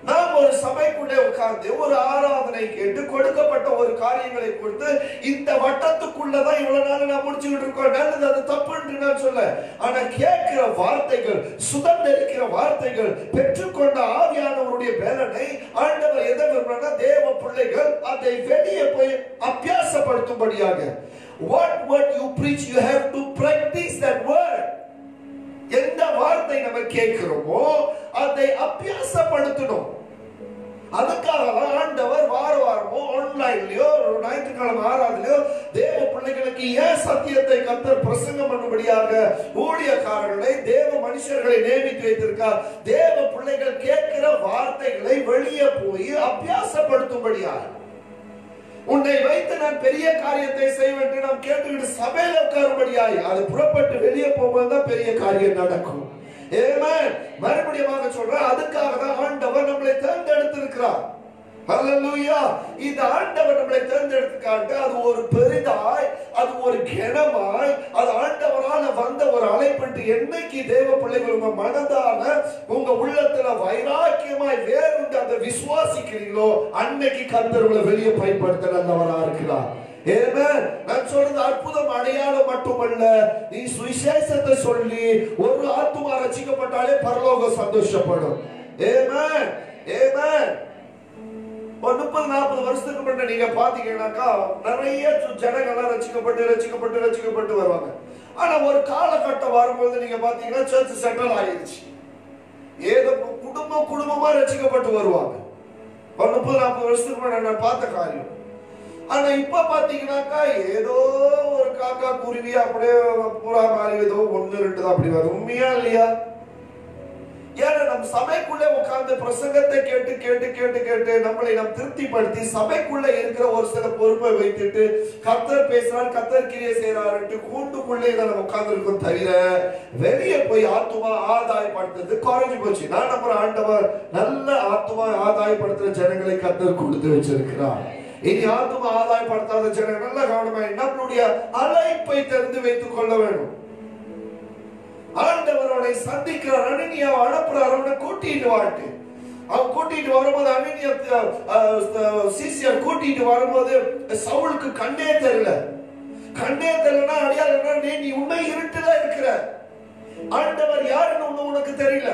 நாம் ஒரு சபைக்குள்ளே உட்கார்ந்து ஒரு ஆராதனை கேட்டு கொடுக்கப்பட்ட ஒரு காரியங்களை கொடுத்து இந்த வட்டத்துக்குள்ளதான் இவ்வளவு நாள் நான் முடிச்சுக்கிட்டு இருக்கோம், நல்லது, அது தப்புன்னு நான் சொல்ல. ஆனா கேட்கிற வார்த்தைகள், சுதந்திரிக்கிற வார்த்தைகள், பெற்றுக்கொண்ட ஆவியானவருடைய பலனை ஆண்டவர் எதை விரும்புறாங்க, தேவ பிள்ளைகள் அதை வெளியே போய் அபியாசப்படுத்தும்படியாக. What word you preach, you have to practice that word. எந்த வார்த்தை நம்ம கேட்கிறோமோ அதை அபியாசப்படுத்தணும். அதுக்காக ஆண்டவர் வாரமோ ஆன்லைன்லயோ ஞாயிற்றுக்கிழமை ஆராதனையோ தேவ பிள்ளைகளுக்கு ஏன் சத்தியத்தை கர்த்தர் பிரசங்கம் பண்ணும்படியாக ஊழியக்காரர்களை தேவ மனுஷர்களை நியமித்து வைத்திருக்கார். தேவ பிள்ளைகள் கேட்கிற வார்த்தைகளை வெளியே போய் அபியாசப்படுத்தும்படியாக. உன்னை வைத்து நான் பெரிய காரியத்தை செய்வேன் நாம் கேட்டுக்கிட்டு சபையில உட்காரும்படியாய் அது புறப்பட்டு வெளியே போகும்போதுதான் பெரிய காரியம் நடக்கும். மறுபடியும் சொல்ற அதுக்காக தான் ஆண்டவர் நம்மளை தேர்ந்தெடுத்திருக்கிறார். ஹல்லேலூயா. இந்த ஆண்டவர் நம்மளை தேர்ந்தெடுத்துக்காட்டு அது ஒரு பெரிதாய், அது ஒரு கனமாய், அது ஆண்டவரால வந்த ஒரு அழைப்பு. என்னைக்கு தேவ பிள்ளைகள் உங்க மனதான உங்க உள்ளத்துல வைராக்கியமாய் வேறுண்டு அதை விசுவாசிக்கிறீங்களோ அன்னைக்கு கர்த்தர் உங்களை வெளியே பயன்படுத்த நல்லவரா இருக்கிறார். நான் சொல்றது அற்புதம் அடையாளம் மட்டுமல்ல, நீ சுவிசேஷத்தை சொல்லி ஒரு ஆத்துமா ரட்சிக்கப்பட்டாலே பரலோகம் சந்தோஷப்படும். ஆமென் ஆமென். 30-40 வருஷத்துக்கு முன்னாடி நீங்க பாத்தீங்கன்னாக்கா நிறைய ஜனங்கள்லாம் ரட்சிக்கப்பட்டு வருவாங்க. ஆனா ஒரு காலகட்டம் வரும்போது நீங்க பாத்தீங்கன்னா சர்ச் செட்டில் ஆயிடுச்சு. ஏதோ குடும்பமா ரட்சிக்கப்பட்டு வருவாங்க. 30-40 வருஷத்துக்கு முன்னாடி நான் பார்த்த காரியம். ஆனா இப்ப பாத்தீங்கன்னாக்கா ஏதோ ஒரு காக்கா குருவி அப்படியே பூரா மாதிரி ஏதோ 1-2 தான் அப்படி வரும். உண்மையா இல்லையா? ஏன்னா நம் சபைக்குள்ள உட்கார்ந்து பிரசங்கத்தை கேட்டு நம்மளை நாம் திருப்திப்படுத்தி சபைக்குள்ள இருக்கிற ஒரு சில பொறுப்பை வைத்துட்டு கர்த்தர் பேசுறார், கர்த்தர் கிரியை செய்யறாரு கூண்டுக்குள்ளே நம்ம உட்கார்ந்து இருக்கோம். தவிர வெளியே போய் ஆத்துமா ஆதாயப்படுத்துறது குறைஞ்சு போச்சு. நான் நம்புற ஆண்டவர் நல்ல ஆத்துமா ஆதாயப்படுத்துற ஜனங்களை கர்த்தர் கொடுத்து வச்சிருக்கிறார். இனி ஆத்துமா ஆதாயப்படுத்தாத ஜனங்கள் நல்ல கவனமாய் நம்மளுடைய அழைப்பை தெரிந்து வைத்துக் கொள்ள வேண்டும். ஆண்டவரோட சந்திக்கிறார், அனனியா அனுப்புறார், அவனை கூட்டிட்டு வாட்டு. அவன் கூட்டிட்டு வரும்போது அனனியா சீசியர் கூட்டிட்டு வரும்போது சவுலுக்கு கண்ணே தெரியல. கண்ணே தெரியலன்னா அடையாளம் நீ உண்மை இருட்டுல இருக்கிற. ஆண்டவர் யாருன்னு உனக்கு தெரியல.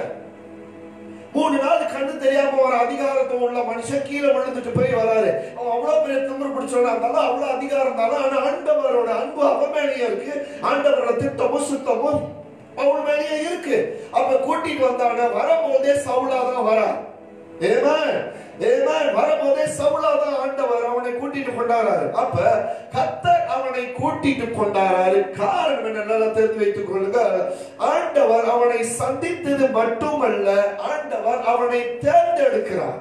3 நாள் கண்ணு தெரியாம ஒரு அதிகாரத்தை உள்ள மனுஷன் கீழே விழுந்துட்டு போய் வராரு. அவன் அவ்வளவு பெரிய திமிரு பிடிச்சவனா இருந்தாலும் அவ்வளவு அதிகாரம் இருந்தாலும் ஆனா ஆண்டவரோட அன்பு அவன் மேலேயே இருக்கு. ஆண்டவரோட திட்டமும் சுத்தமும் அவன் மேலேயே இருக்கு. அப்ப கூட்டிட்டு வந்தாங்க. வரும்போதே சவுலாதான் வரா. வரும்போதே சவுலாதான் ஆண்டவர் அவனை கூட்டிட்டு கொண்டாடுறாரு. அப்ப கர்த்தர் அவனை கூட்டிட்டு கொண்டாடுறாரு. காரணம் என்ன தெரிந்து வைத்துக் கொள்ளுங்க. ஆண்டவர் அவனை சந்தித்தது மட்டுமல்ல, ஆண்டவர் அவனை தேர்ந்தெடுக்கிறார்.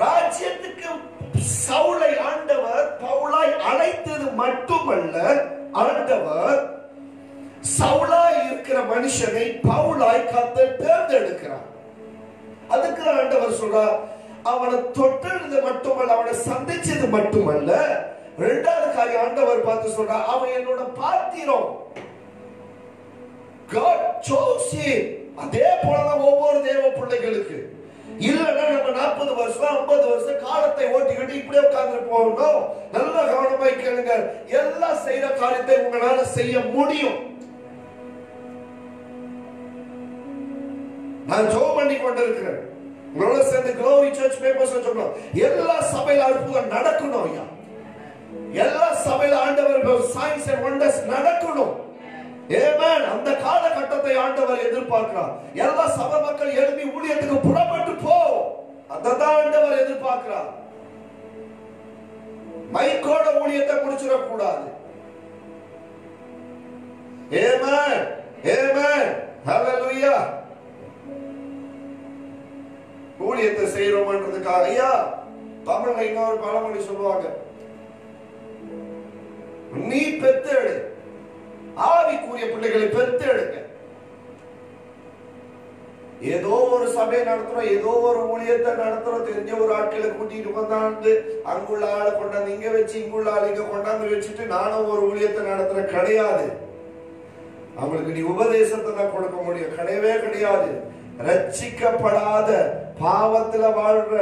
ராஜ்யத்துக்கு சவுலை ஆண்டவர் பவுலாய் அழைத்தது மட்டுமல்ல, ஆண்டவர் சவுலாய் இருக்கிற மனுஷனை பவுலாய் கர்த்தர் தேர்ந்தெடுக்கிறார். அதுக்கு ஆண்டவர் சொல்றார், அவனை தொட்டது மட்டுமல்ல, அவனை சந்திச்சது மட்டுமல்ல, 2வது காரியம் ஆண்டவர் பார்த்து சொல்றார், அவன் என்னோட பாத்திரம். God chose him. அதே போலதான் ஒவ்வொரு தேவ பிள்ளைகளுக்கு. இல்லன்னா நம்ம 40 வருஷம் 50 வருஷம் காலத்தை ஓட்டிக்கிட்டு இப்படியே உட்கார்ந்து போகணும். நல்ல கவனமாய் கேளுங்க. எல்லா செய்யற காரியத்தை உங்களால செய்ய முடியும். நான் ஜெபம் பண்ணி கொண்டிருக்கிறேன். உங்களோட சேர்ந்து க்ளோரி சர்ச் பேப்பர்ஸ் சொல்றோம். எல்லா சபையில அற்புதம் நடக்கணும் ஐயா. எல்லா சபையில ஆண்டவர் சைன்ஸ் அண்ட் வண்டர்ஸ் நடக்கணும். ஆமென். அந்த காலகட்டத்தை ஆண்டவர் எதிர்பார்க்கிறார். எல்லா சபை மக்கள் எழுப்பி ஊழியத்துக்கு புறப்பட்டு போ. அதான் ஆண்டவர் எதிர்பார்க்கிறார். மைக்கோட ஊழியத்தை முடிச்சிட கூடாது. ஆமென் ஆமென் ஹalleluya. ஊழியத்தை செய்யறோம்ன்றதுக்காக ஐயா தமிழ்ல இன்னொரு பழமொழி சொல்லுவாங்க, நீ பெத்தெடு, ஆவிக்குரிய பிள்ளைகளை பெத்தெடுங்க. ஏதோ ஒரு சபை நடத்துறோம், ஏதோ ஒரு ஊழியத்தை நடத்துறோம், தெரிஞ்ச ஒரு ஆட்களை கூட்டிட்டு கொண்டாந்து அங்குள்ள ஆளை கொண்டாந்து இங்க வச்சு இங்குள்ள ஆளை இங்க கொண்டாந்து வச்சுட்டு நானும் ஒரு ஊழியத்தை நடத்துற கிடையாது. அவங்களுக்கு நீ உபதேசத்தை தான் கொடுக்க முடியும், கிடையவே கிடையாது. ரட்சிக்கப்படாத பாவத்துல வாழ்ற,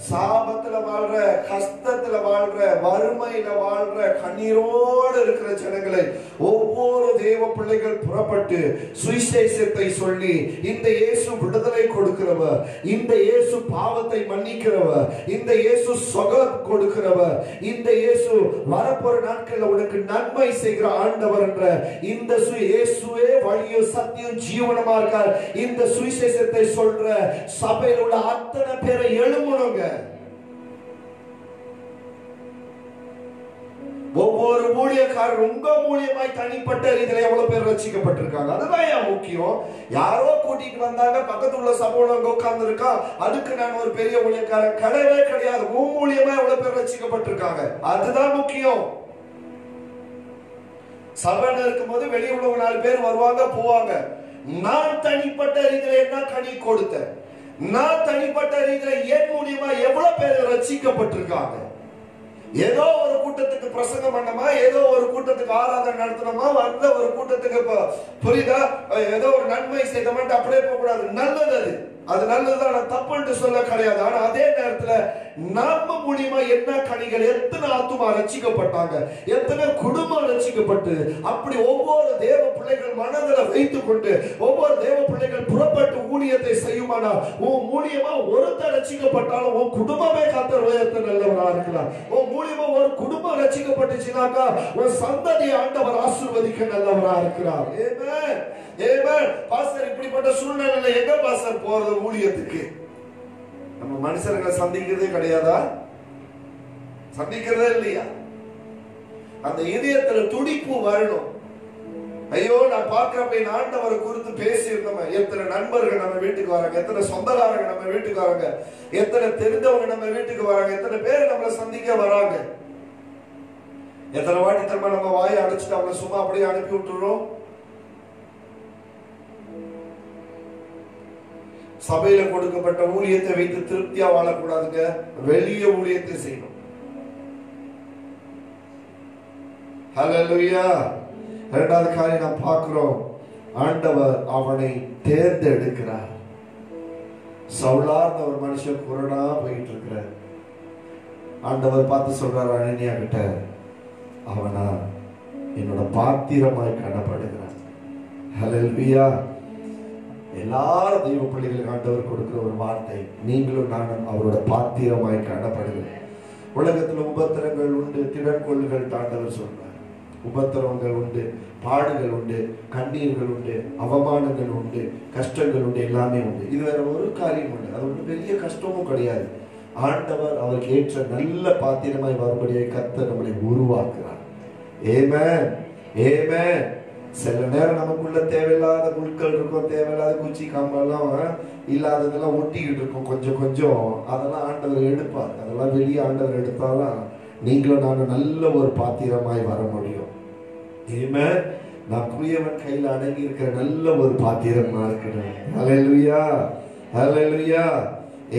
சாபத்துல வாழ்ற, கஷ்டத்துல வாழ்ற, வறுமையில வாழ்ற, கண்ணீரோடு இருக்கிற ஜனங்களை ஒவ்வொரு தேவ பிள்ளைகள் புறப்பட்டு சுவிசேஷத்தை சொல்லி, இந்த இயேசு விடுதலை கொடுக்கிறவர், இந்த இயேசு பாவத்தை மன்னிக்கிறவர், இந்த இயேசு சுகம் கொடுக்கிறவர், இந்த இயேசு வரப்போற நாட்கள்ல உனக்கு நன்மை செய்கிற ஆண்டவர் என்ற இந்த இயேசுவே வழியும் சத்தியம் ஜீவனமா இருக்கார், இந்த சுவிசேஷத்தை சொல்ற சபையில் உள்ள அத்தனை பேரை எழுமணுங்க. ஒவ்வொரு ஊழியக்காரர் உங்க மூலியமாய் தனிப்பட்ட ரீதியில எவ்வளவு பேர் ரட்சிக்கப்பட்டிருக்காங்க, அதுதான் ஏன் முக்கியம். யாரோ கூட்டிட்டு வந்தாங்க, பக்கத்துல உள்ள சபையில உட்கார்ந்து இருக்கா, அதுக்கு நான் ஒரு பெரிய ஊழியக்காரர் கிடையவே கிடையாது. உன் மூலியமா எவ்வளவு பேர் ரட்சிக்கப்பட்டிருக்காங்க, அதுதான் முக்கியம். சபையில இருக்கும்போது வெளியே உள்ள 4 பேர் வருவாங்க போவாங்க. நான் தனிப்பட்ட ரீதியில என்ன கனி கொடுத்தேன், நான் தனிப்பட்ட ரீதியில என் மூலியமா எவ்வளவு பேர் ரட்சிக்கப்பட்டிருக்காங்க. ஏதோ ஒரு கூட்டத்துக்கு பிரசங்கம் பண்ணமா, ஏதோ ஒரு கூட்டத்துக்கு ஆராதனை நடத்தணுமா, வந்த ஒரு கூட்டத்துக்கு புரியுதா, ஏதோ ஒரு நன்மை செய்தோம்ட்டு அப்படியே போக கூடாது. நல்லது, அது நல்லதுதான், தப்புன்னு சொல்ல கிடையாது. ஆனா அதே நேரத்துல நம்ம மூலியமா என்ன கனிகள், எத்தனை ஆத்துமா ரட்சிக்கப்பட்டாங்க, எத்தனை குடும்பம் ரட்சிக்கப்பட்டு, அப்படி ஒவ்வொரு தேவ பிள்ளைகள் மனதில் வைத்துக் கொண்டு ஒவ்வொரு தேவ பிள்ளைகள் புறப்பட்டு ஊழியத்தை செய்யுமானா, உன் மூலியமா ஒருத்தர் ரட்சிக்கப்பட்டாலும் உன் குடும்பமே கர்த்தர் உயர்த்த நல்லவரா இருக்கிறார். உன் மூலியமா ஒரு குடும்பம் ரட்சிக்கப்பட்டுச்சுனாக்கா உன் சந்ததியை ஆண்டவர் ஆசீர்வதிக்க நல்லவரா இருக்கிறார். ஆமென், ஆமென். பாஸ்டர், இப்படிப்பட்ட சூழ்நிலையில எங்க பாஸ்டர் போறது ஊழியத்துக்கு? நம்ம மனுஷர்களை சந்திக்கிறதே கிடையாதா? சந்திக்கிறதே இல்லையா? அந்த இதயத்துல துடிப்பு வரணும். ஐயோ, நான் பார்க்கிறப்ப என் ஆண்டவரை குறித்து பேசி இருந்தோம். எத்தனை நண்பர்கள் நம்ம வீட்டுக்கு வராங்க, எத்தனை சொந்தக்காரங்க நம்ம வீட்டுக்கு வராங்க, எத்தனை தெரிந்தவங்க நம்ம வீட்டுக்கு வராங்க, எத்தனை பேர் நம்மளை சந்திக்க வராங்க. எத்தனை வாட்டி திரும்ப நம்ம வாயை அடைச்சிட்டு அவங்களை சும்மா அப்படியே அனுப்பி விட்டுறோம். சபையில கொடுக்கப்பட்ட ஊழியத்தை வைத்து திருப்தியா வாழக்கூடாதுங்க, வெளிய ஊழியத்தை செய்யணும். ஹல்லேலூயா. இரண்டாவது காரியம் நாம் பார்க்கிறோம், ஆண்டவர் அவனை தேர்ந்தெடுக்கிறார். சவுலார்ந்த ஒரு மனுஷன் குருடா போயிட்டு இருக்கிறார். ஆண்டவர் பார்த்து சொல்றார் அனனியா கிட்ட, அவனா என்னோட பாத்திரமாய் காணப்படுகிறான். ஹல்லேலூயா. எல்லாரும் தெய்வ பிள்ளைகளுக்கு ஆண்டவர் கொடுக்கிற ஒரு வார்த்தை, நீங்களும் நானும் அவரோட பாத்திரமாய் காணப்படுகிறேன். உலகத்துல உபத்திரங்கள் உண்டு, திடன்கொள்கள் ஆண்டவர் சொல்றார். உபத்திரவங்கள் உண்டு, பாடுகள் உண்டு, கண்ணீர்கள் உண்டு, அவமானங்கள் உண்டு, கஷ்டங்கள் உண்டு, எல்லாமே உண்டு. இது வேற ஒரு காரியம் உண்டு, அது ஒரு பெரிய கஷ்டமும் கிடையாது. ஆண்டவர் அவருக்கு ஏற்ற நல்ல பாத்திரமாய் வரும்படியாக கர்த்தர் நம்மளை உருவாக்குறார். ஆமென், ஆமென். சில நேரம் நமக்குள்ள தேவையில்லாத முட்கள் இருக்கும், தேவையில்லாத குச்சி கம்பெல்லாம் இல்லாததெல்லாம் ஒட்டிக்கிட்டு இருக்கும் கொஞ்சம் கொஞ்சம். அதெல்லாம் ஆண்டவர் எடுப்பார். அதெல்லாம் வெளியே ஆண்டவர் எடுத்தாதான் நீங்களும் நானும் நல்ல ஒரு பாத்திரமாய் வர முடியும். ஆமென். நான் குயவன் கையில் அடங்கி இருக்கிற நல்ல ஒரு பாத்திரமா இருக்கிறேன். ஹல்லேலூயா, ஹல்லேலூயா.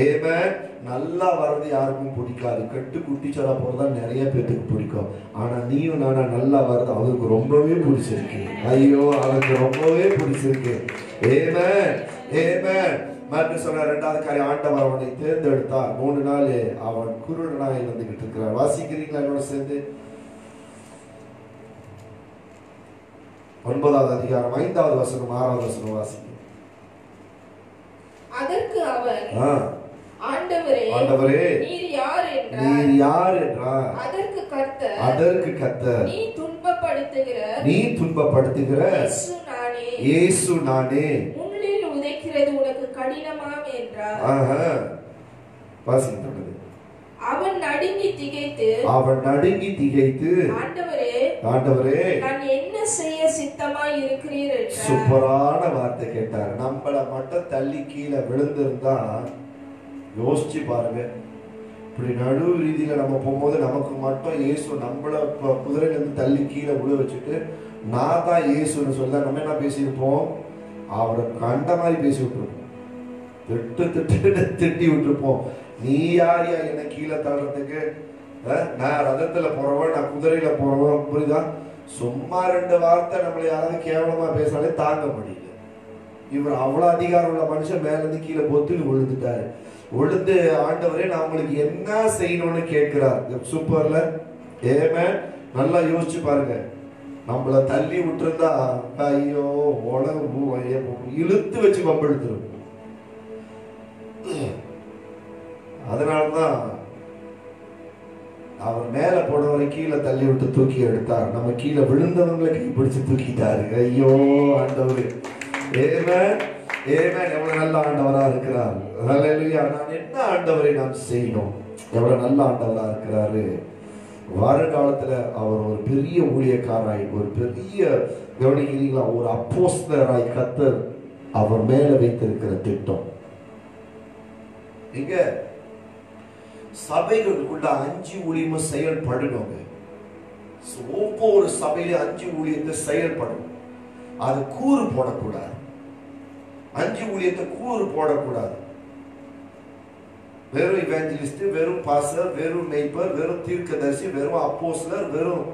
ஆமென். நல்லா வர்றது யாருக்கும் பிடிக்காது, கட்டு குட்டிச்சலா போறதுதான் நிறைய பேருக்கு பிடிக்கும். ஆனா நீயும் நானா நல்லா வர்றது அவருக்கு ரொம்பவே பிடிச்சிருக்கு. ஐயோ, அவருக்கு ரொம்பவே பிடிச்சிருக்கு. ஆமென், ஆமென். மறுபடியும் சொன்ன இரண்டாவது காரியம், ஆண்டவர் அவனை தேர்ந்தெடுத்தார். 3 நாள் அவன் குருடனாய் வந்துகிட்டு இருக்கிறார். வாசிக்கிறீங்களா என்னோட சேர்ந்து? 9வது அதிகாரம் 5வது வசனம் 6வது வசனம் வாசிங்க.
அதற்கு அவர்,
ஆண்டவரே,
நீர் யார் என்றார்.
அதற்கு கர்த்தர், நீ துன்பப்படுத்துகிற இயேசு நானே,
முள்ளில் உதைக்கிறது உனக்கு கடினமாம் என்றார்.
வாசிங்க.
அவன் நடுங்கி திகைத்து,
ஆண்டவரே,
நான் என்ன செய்ய சித்தமாய் இருக்கிறீர் என்றார்.
சூப்பரான வார்த்தை கேட்டார். நம்மள மட்டும் தள்ளி கீழே விழுந்திருந்தா யோசிச்சு பாருங்க. இப்படி நடு ரீதியில நம்ம போகும்போது நமக்கு மட்டும் இயேசு நம்மள குதிரையில இருந்து தள்ளி கீழே விழ வச்சுட்டு நான் தான் இயேசுன்னு சொல்ல நம்ம என்ன பேசியிருப்போம்? அவரை கண்ட மாதிரி பேசி விட்டுருப்போம், திட்டி விட்டுருப்போம். நீ யார் என்ன கீழே தள்ளுறதுக்கு? நான் ரதத்துல போறவன், நான் குதிரையில போறவன், புரியுதா? சும்மா 2 வார்த்தை நம்மளை யாராவது கேவலமா பேசினாலே தாங்க முடியல. இவர் அவ்வளவு அதிகாரம் உள்ள மனுஷன் மேல இருந்து கீழே பொத்து விழுந்துட்டாரு. விழுந்து ஆண்டவரே நான் உங்களுக்கு என்ன செய்யணும்னு கேட்கிறார். சூப்பர்ல. ஆமென். நல்லா யோசிச்சு பாருங்க. நம்மள தள்ளி விட்டுருந்தா ஐயோ இழுத்து வச்சு பம்பெடுத்துரும். அதனாலதான் அவர் மேல போனவரை கீழே தள்ளி விட்டு தூக்கி எடுத்தார். நம்ம கீழே விழுந்தவங்களை கை பிடிச்சு தூக்கிட்டாரு. ஐயோ ஆண்டவரே, ஆமென் ஆமென். எவ்வளவு நல்ல ஆண்டவரா இருக்கிறார். ஹல்லேலூயா. நான் என்ன ஆண்டவரை நாம் செய்யணும், எவ்வளவு நல்ல ஆண்டவரா இருக்கிறாரு. வருங்காலத்துல அவர் ஒரு பெரிய ஊழியக்காராய், ஒரு பெரிய கவனிக்கிறீங்களா, ஒரு அப்போஸ்தலராய் கர்த்தர் அவர் மேல வைத்திருக்கிற திட்டம். இங்க சபைகளுக்குள்ள 5 ஊழியமும் செயல்படணும். ஒவ்வொரு சபையில 5 ஊழியத்தை செயல்படும். அது கூறு போடக்கூடாது. 5 ஊழியத்தை கூறு போடக்கூடாது. வெறும் இவாஞ்சலிஸ்ட், வெறும் பாஸ்டர், வெறும் மேய்ப்பர், வெறும் தீர்க்கதரிசி, வெறும் அப்போஸ்தலர், வெறும்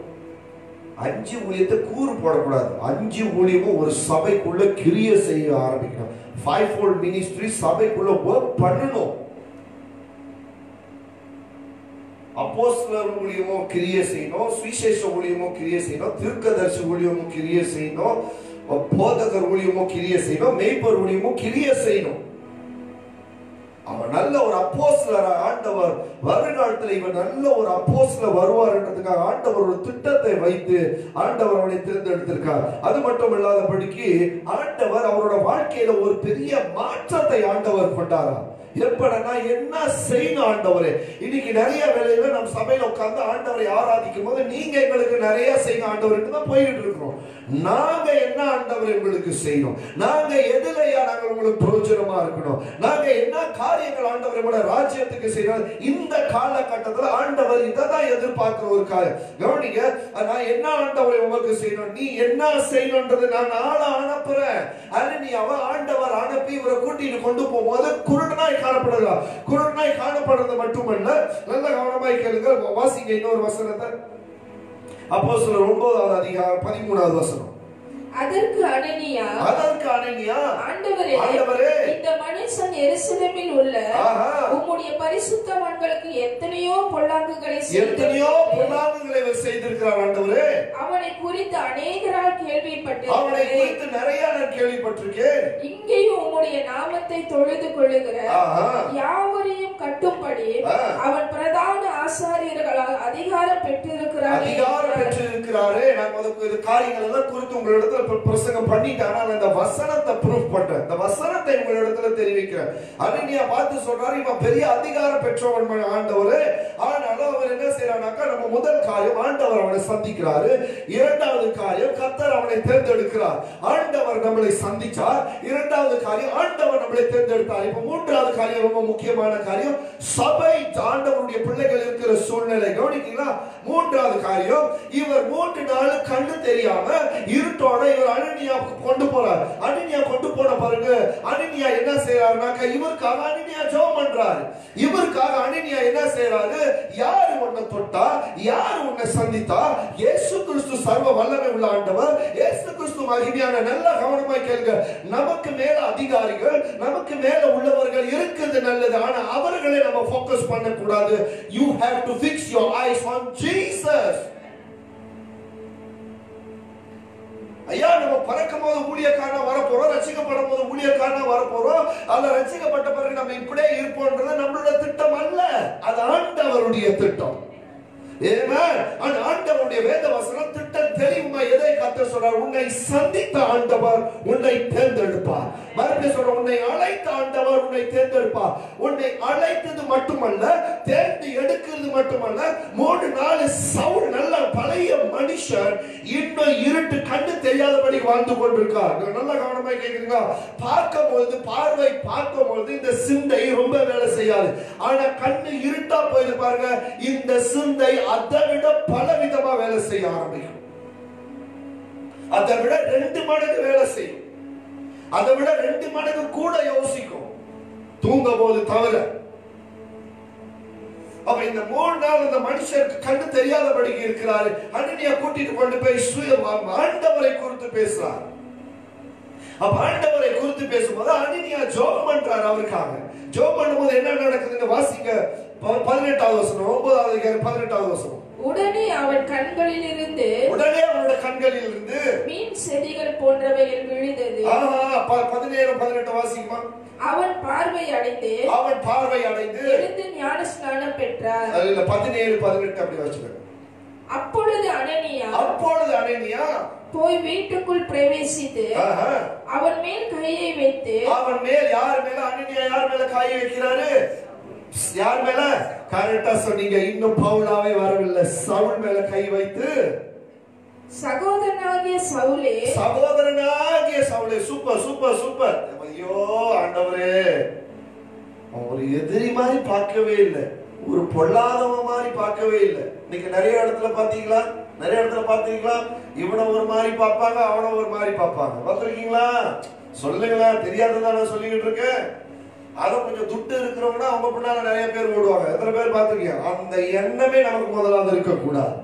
5 ஊழியத்தை கூறு போடக்கூடாது. 5 ஊழியமும் ஒரு சபைக்குள்ள கிரியை செய்ய ஆரம்பிக்கணும். 5-fold ministry சபைக்குள்ள ஒர்க் பண்ணணும். அப்போஸ்தலர் ஊழியமும் கிரியை செய்யணும், சுவிசேஷ ஊழியமும் கிரியை செய்யணும், தீர்க்கதரிசி ஊழியமும் கிரியை செய்யணும், போதகர் ஊழியமும் கிரியை செய்யணும், மேய்ப்பர் ஊழியமும் கிரியை செய்யணும். அவன் நல்ல ஒரு அப்போஸ்தலர். ஆண்டவர் வருங்காலத்தில் இவன் நல்ல ஒரு அப்போஸ்தலர் வருவார் என்றதுக்காக ஆண்டவர் ஒரு திட்டத்தை வைத்து ஆண்டவர் அவனை தேர்ந்தெடுத்திருக்கார். அது மட்டும் இல்லாதபடிக்கு ஆண்டவர் அவரோட வாழ்க்கையில ஒரு பெரிய மாற்றத்தை ஆண்டவர் கொண்டாராம். எப்படனா என்ன செய்யணும் ஆண்டவரே. இன்னைக்கு நிறைய வேலையில நம்ம சபையில உட்கார்ந்து ஆண்டவரை ஆராதிக்கும் போது நீங்க எங்களுக்கு நிறைய செய்யணும் ஆண்டவருக்கு தான் போயிட்டு இருக்கிறோம். நாங்க என்ன ஆண்டவர் எங்களுக்கு செய்யணும், நாங்க எதுலையா நாங்கள் உங்களுக்கு பிரயோஜனமா இருக்கணும், நாங்க என்ன காரியங்கள் ஆண்டவரோட ராஜ்யத்துக்கு செய்யணும். இந்த காலகட்டத்தில் ஆண்டவர் இதான் எதிர்பார்க்கிற ஒரு காரியம். கவனிங்க, நான் என்ன ஆண்டவரை உங்களுக்கு செய்யணும், நீ என்ன செய்யணும்ன்றது நான் ஆள அனுப்புறேன். அது நீ அவன் ஆண்டவர் அனுப்பி இவரை கூட்டிட்டு கொண்டு போகும்போது குருடனாய் காணப்படுகிறார். குருடனாய் காணப்படுறது மட்டுமல்ல, நல்ல கவனமாய் கேளுங்க. வாசிங்க இன்னொரு வசனத்தை. அப்போஸ்தலர் 9வது அதிகாரம் 13வது வசனம்.
அதற்கு அனனியா,
ஆண்டவரே,
இந்த மனுஷன் எருசலேமில் உள்ள உம்முடைய பரிசுத்தவான்களுக்கு எத்தனையோ பொல்லாங்குகளை
செய்திருக்கிறார் ஆண்டவரே.
அவனை குறித்து அநேகரால் கேள்விப்பட்டேன்.
அவனை குறித்து நிறைய நான் கேள்விப்பட்டிருக்கேன்.
இங்கேயும் உம்முடைய நாமத்தை தொழுது கொள்ளுகிற யாவரையும் கட்டும்படி அவன் பிரதான ஆசாரியர்களால் அதிகாரம் பெற்றிருக்கிறாரே.
நான் இந்த காரியங்கள் எல்லாம் குறித்து உங்களிடத்துல பிரசங்கம் பண்ணிட்டேன். ஆனால் இந்த வசனத்தை ப்ரூஃப் பண்றேன், இந்த வசனத்தை உங்களிடத்துல தெரிவிக்கிறேன். அனனியா பார்த்து சொல்றாரு, இவன் பெரிய அதிகாரம் பெற்றவன் ஆண்டவரே. ஆனாலும் அவர் என்ன செய்யறானாக்கா, நம்ம முதல் காரியம் ஆண்டவர் அவனை சந்திக்கிறாரு. இரண்டாவது காரியம் கர்த்தர் அவனை தேர்ந்தெடுக்கிறார். ஆண்டவர் நம்மளை சந்திச்சார். இரண்டாவது காரியம் ஆண்டவர் நம்மளை தேர்ந்தெடுத்தார். இப்ப மூன்றாவது காரியம் ரொம்ப முக்கியமான காரியம், சபை ஆண்டவருடைய பிள்ளைகள் இருக்கிற சூழ்நிலை. கவனிக்கிறீங்களா? மூன்றாவது காரியம், இவர் 3 நாள் கண்ணு தெரியாம இருட்டோட இவர் அனனியா கொண்டு போறார். அனனியா கொண்டு போன பாருங்க, அனனியா என்ன செய்யறாருனாக்கா, இவருக்காக அனனியா ஜெபம் பண்றாரு. இவருக்காக அனனியா என்ன செய்யறாரு, யாரு உன்னை தொட்டா, யாரு உன்னை சந்தித்தா, இயேசு கிறிஸ்து சர்வ வல்லமை உள்ள ஆண்டவர், இயேசு கிறிஸ்து மகிமையான. நல்ல கவனமாய் கேளுங்க. நமக்கு மேல அதிகாரிகள், நமக்கு மேல உள்ளவர்கள் இருக்குது நல்லது, ஆனா அவர்களை நம்ம ஃபோக்கஸ் பண்ண கூடாது. You have to fix your eyes on Jesus. ஐயா, நம்ம பறக்கும் போது ஊழியக்காரனா வரப்போறோம், ரட்சிக்கப்படும் போது ஊழியக்காரனா வரப்போறோம், அல்ல ரட்சிக்கப்பட்ட பிறகு நம்ம இப்படியே இருப்போம்ன்றது நம்மளோட திட்டம் அல்ல, அது ஆண்டவருடைய திட்டம். ஆண்டவருடைய வேத வசனம் திட்டம் தெரியுமா? எதை கர்த்தர் சொல்றார்? உன்னை சந்தித்த ஆண்டவர் உன்னை தேர்ந்தெடுப்பார். மறுபடியும் சொல்ற, உன்னை அழைத்த ஆண்டவர் உன்னை தேர்ந்தெடுப்பார். உன்னை அழைத்தது மட்டுமல்ல, தேர்ந்து எடுக்கிறது மட்டுமல்ல. 3 நாள் சவுல் நல்ல பழைய மனுஷன் இன்னும் இருட்டு கண்ணு தெரியாதபடி வாழ்ந்து கொண்டிருக்கார். நல்ல கவனமா கேக்குறீங்க. பார்க்கும்போது பார்வை பார்க்கும்போது இந்த சிந்தை ரொம்ப வேலை செய்யாது. ஆனா கண்ணு இருட்டா போயிது பாருங்க, இந்த சிந்தை அதை விட பல விதமா வேலை செய்ய ஆரம்பிக்கும். அதை விட 2 மடங்கு வேலை செய்யும். அதை விட 2 மடங்கு கூட யோசிக்கும், தூங்கும் போது தவிர. அப்ப இந்த 3 நாள் இந்த மனுஷருக்கு கண்ணு தெரியாதபடி இருக்கிறாரு. அனனியா கூட்டிட்டு கொண்டு போய் ஆண்டவரை குறித்து பேசுறார். அப்ப ஆண்டவரை குறித்து பேசும்போது அனனியா ஜெபம் பண்றாரு. அவருக்காக ஜெபம் பண்ணும்போது என்ன நடக்குதுன்னு வாசிங்க. 18வது வசனம், 9வது அதிகாரம் 18வது வசனம்
உடனே அவன் கண்களில் இருந்து மீன் செடிகள் போன்றவைகள் விழுந்தது.
17 18 வாசிக்குமா.
அவன் பார்வை அடைந்து எழுந்து ஞான ஸ்நானம் பெற்றார்.
17 18 அப்படி வாசிக்கணும்.
அப்பொழுது அனனியா போய் வீட்டுக்குள் பிரவேசித்து அவன் மேல் கையை வைத்து
யார் மேல அனனியா யார் மேல கையை வைக்கிறாரு? யார் மேல? கரெக்டா சொன்னீங்க. இன்னும் பவுலாவே வரவில்லை. சவுல் மேல கை வைத்து
சகோதரனாகிய சவுலே.
Super super super. ஐயோ ஆண்டவரே, ஒரு எதிரி மாதிரி பார்க்கவே இல்லை, ஒரு பொல்லாதவன் மாதிரி பார்க்கவே இல்லை. நீங்க நிறைய இடத்துல பாத்தீங்களா? இவனை ஒரு மாதிரி பார்ப்பாங்க, அவனை ஒரு மாதிரி பார்ப்பாங்க. பார்த்திருக்கீங்களா? சொல்லுங்களா? தெரியாததான் நான் சொல்லிக்கிட்டு இருக்கேன். அதை கொஞ்சம் துட்டு இருக்கிறவங்கன்னா அவங்க பின்னால நிறைய பேர் ஓடுவாங்க. எத்தனை பேர் பார்த்திருக்கீங்க? அந்த எண்ணமே நமக்கு முதலாவது இருக்க கூடாது.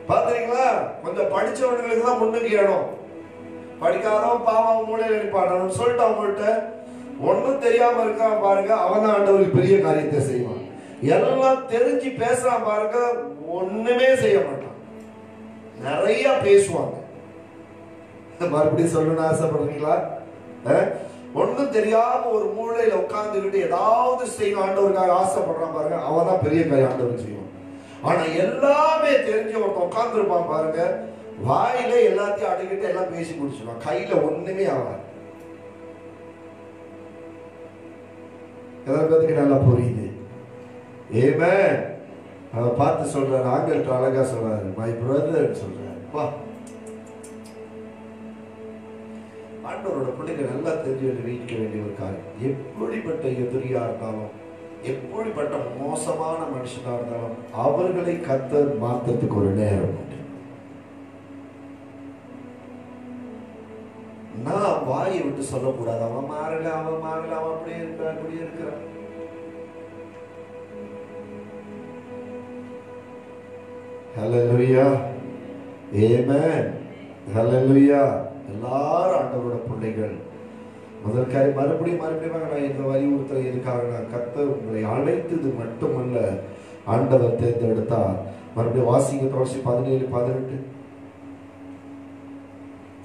பாத்தீங்களா? கொஞ்சம் படிச்சவங்களுக்கு தான் முன்னுக்கு இடம். படிக்காதவன் பாவம் மூலையில நிற்பான் சொல்லிட்டு அவங்கள்ட்ட ஒன்னும் தெரியாம இருக்கான் பாருங்க, அவன் ஆண்டவருக்கு பெரிய காரியத்தை செய்வான். எல்லாம் தெரிஞ்சு பேசுறான் பாருங்க, ஒண்ணுமே செய்ய மாட்டான். நிறைய பேசுவாங்க. மறுபடியும் சொல்லணும்னு ஆசைப்படுறீங்களா? ஒன்னும் தெரியாம ஒரு மூலையில உட்கார்ந்துகிட்டு ஏதாவது செய்யணும் ஆண்டவருக்காக ஆசைப்படுறான் பாருங்க, அவன் தான் பெரிய காரியம் ஆண்டவருக்கு செய்வான். ஆனா எல்லாமே தெரிஞ்ச ஒருத்தன் உட்கார்ந்து இருப்பான் பாருங்க, வாயில எல்லாத்தையும் அடக்கிட்டு எல்லாம் பேசி முடிச்சுடுவான், கையில ஒண்ணுமே ஆகாது. எதாவது பேருக்கு நல்லா புரியுது. ஆமென். அவன் பார்த்து சொல்றாரு, ஆங்கிலத்துல அழகா சொல்றாரு, மை பிரதர் சொல்றாரு. ஆண்டவரோட பிள்ளைங்க நல்லா தெரிஞ்சு வைக்க வேண்டிய ஒரு காரியம், எப்படிப்பட்ட எதிரியா இருந்தாலும், எப்படிப்பட்ட மோசமான மனுஷனா இருந்தாலும் அவர்களை கர்த்தர் மாற்றத்துக்கு ஒரு நேரம் உண்டு. நான் வாயை விட்டு சொல்லக்கூடாது, அவன் மாறல அவன் அப்படியே இருக்கிறான். ஹல்லேலூயா, ஆமென், ஹல்லேலூயா. எல்லாரும் ஆண்டவரோட பிள்ளைகள். முதல் காரியம் மறுபடியும் நான் இந்த வலியுறுத்தலை எதுக்காக, கர்த்தர் உங்களை அழைத்தது மட்டுமல்ல, ஆண்டவர் தேர்ந்தெடுத்தார். மறுபடியும் வாசிங்க, தொடர்ச்சி 17 18.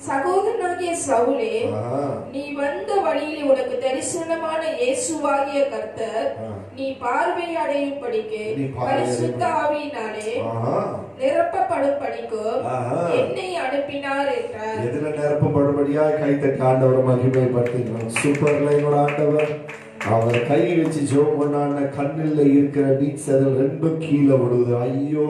சகோதரனாகிய சவுலே, நீ வந்த வழியில் உனக்கு தரிசனமான இயேசுவாகிய கர்த்தர் நீ பார்வை அடையும்படிக்கு பரிசுத்த ஆவியினாலே நிரப்பப்படும்படிக்கு என்னை அனுப்பினார் என்றார்.
எதுல நிரப்பப்படும்படியா? கைத்தட்டி ஆண்டவரை மகிமைப்படுத்துகிறோம். சூப்பர் லைனோட ஆண்டவர். அவர் கை வச்சு ஜெபம் பண்ணான கண்ணில் இருக்கிற நீட் செதல் ரெண்டும் கீழே விழுது. ஐயோ,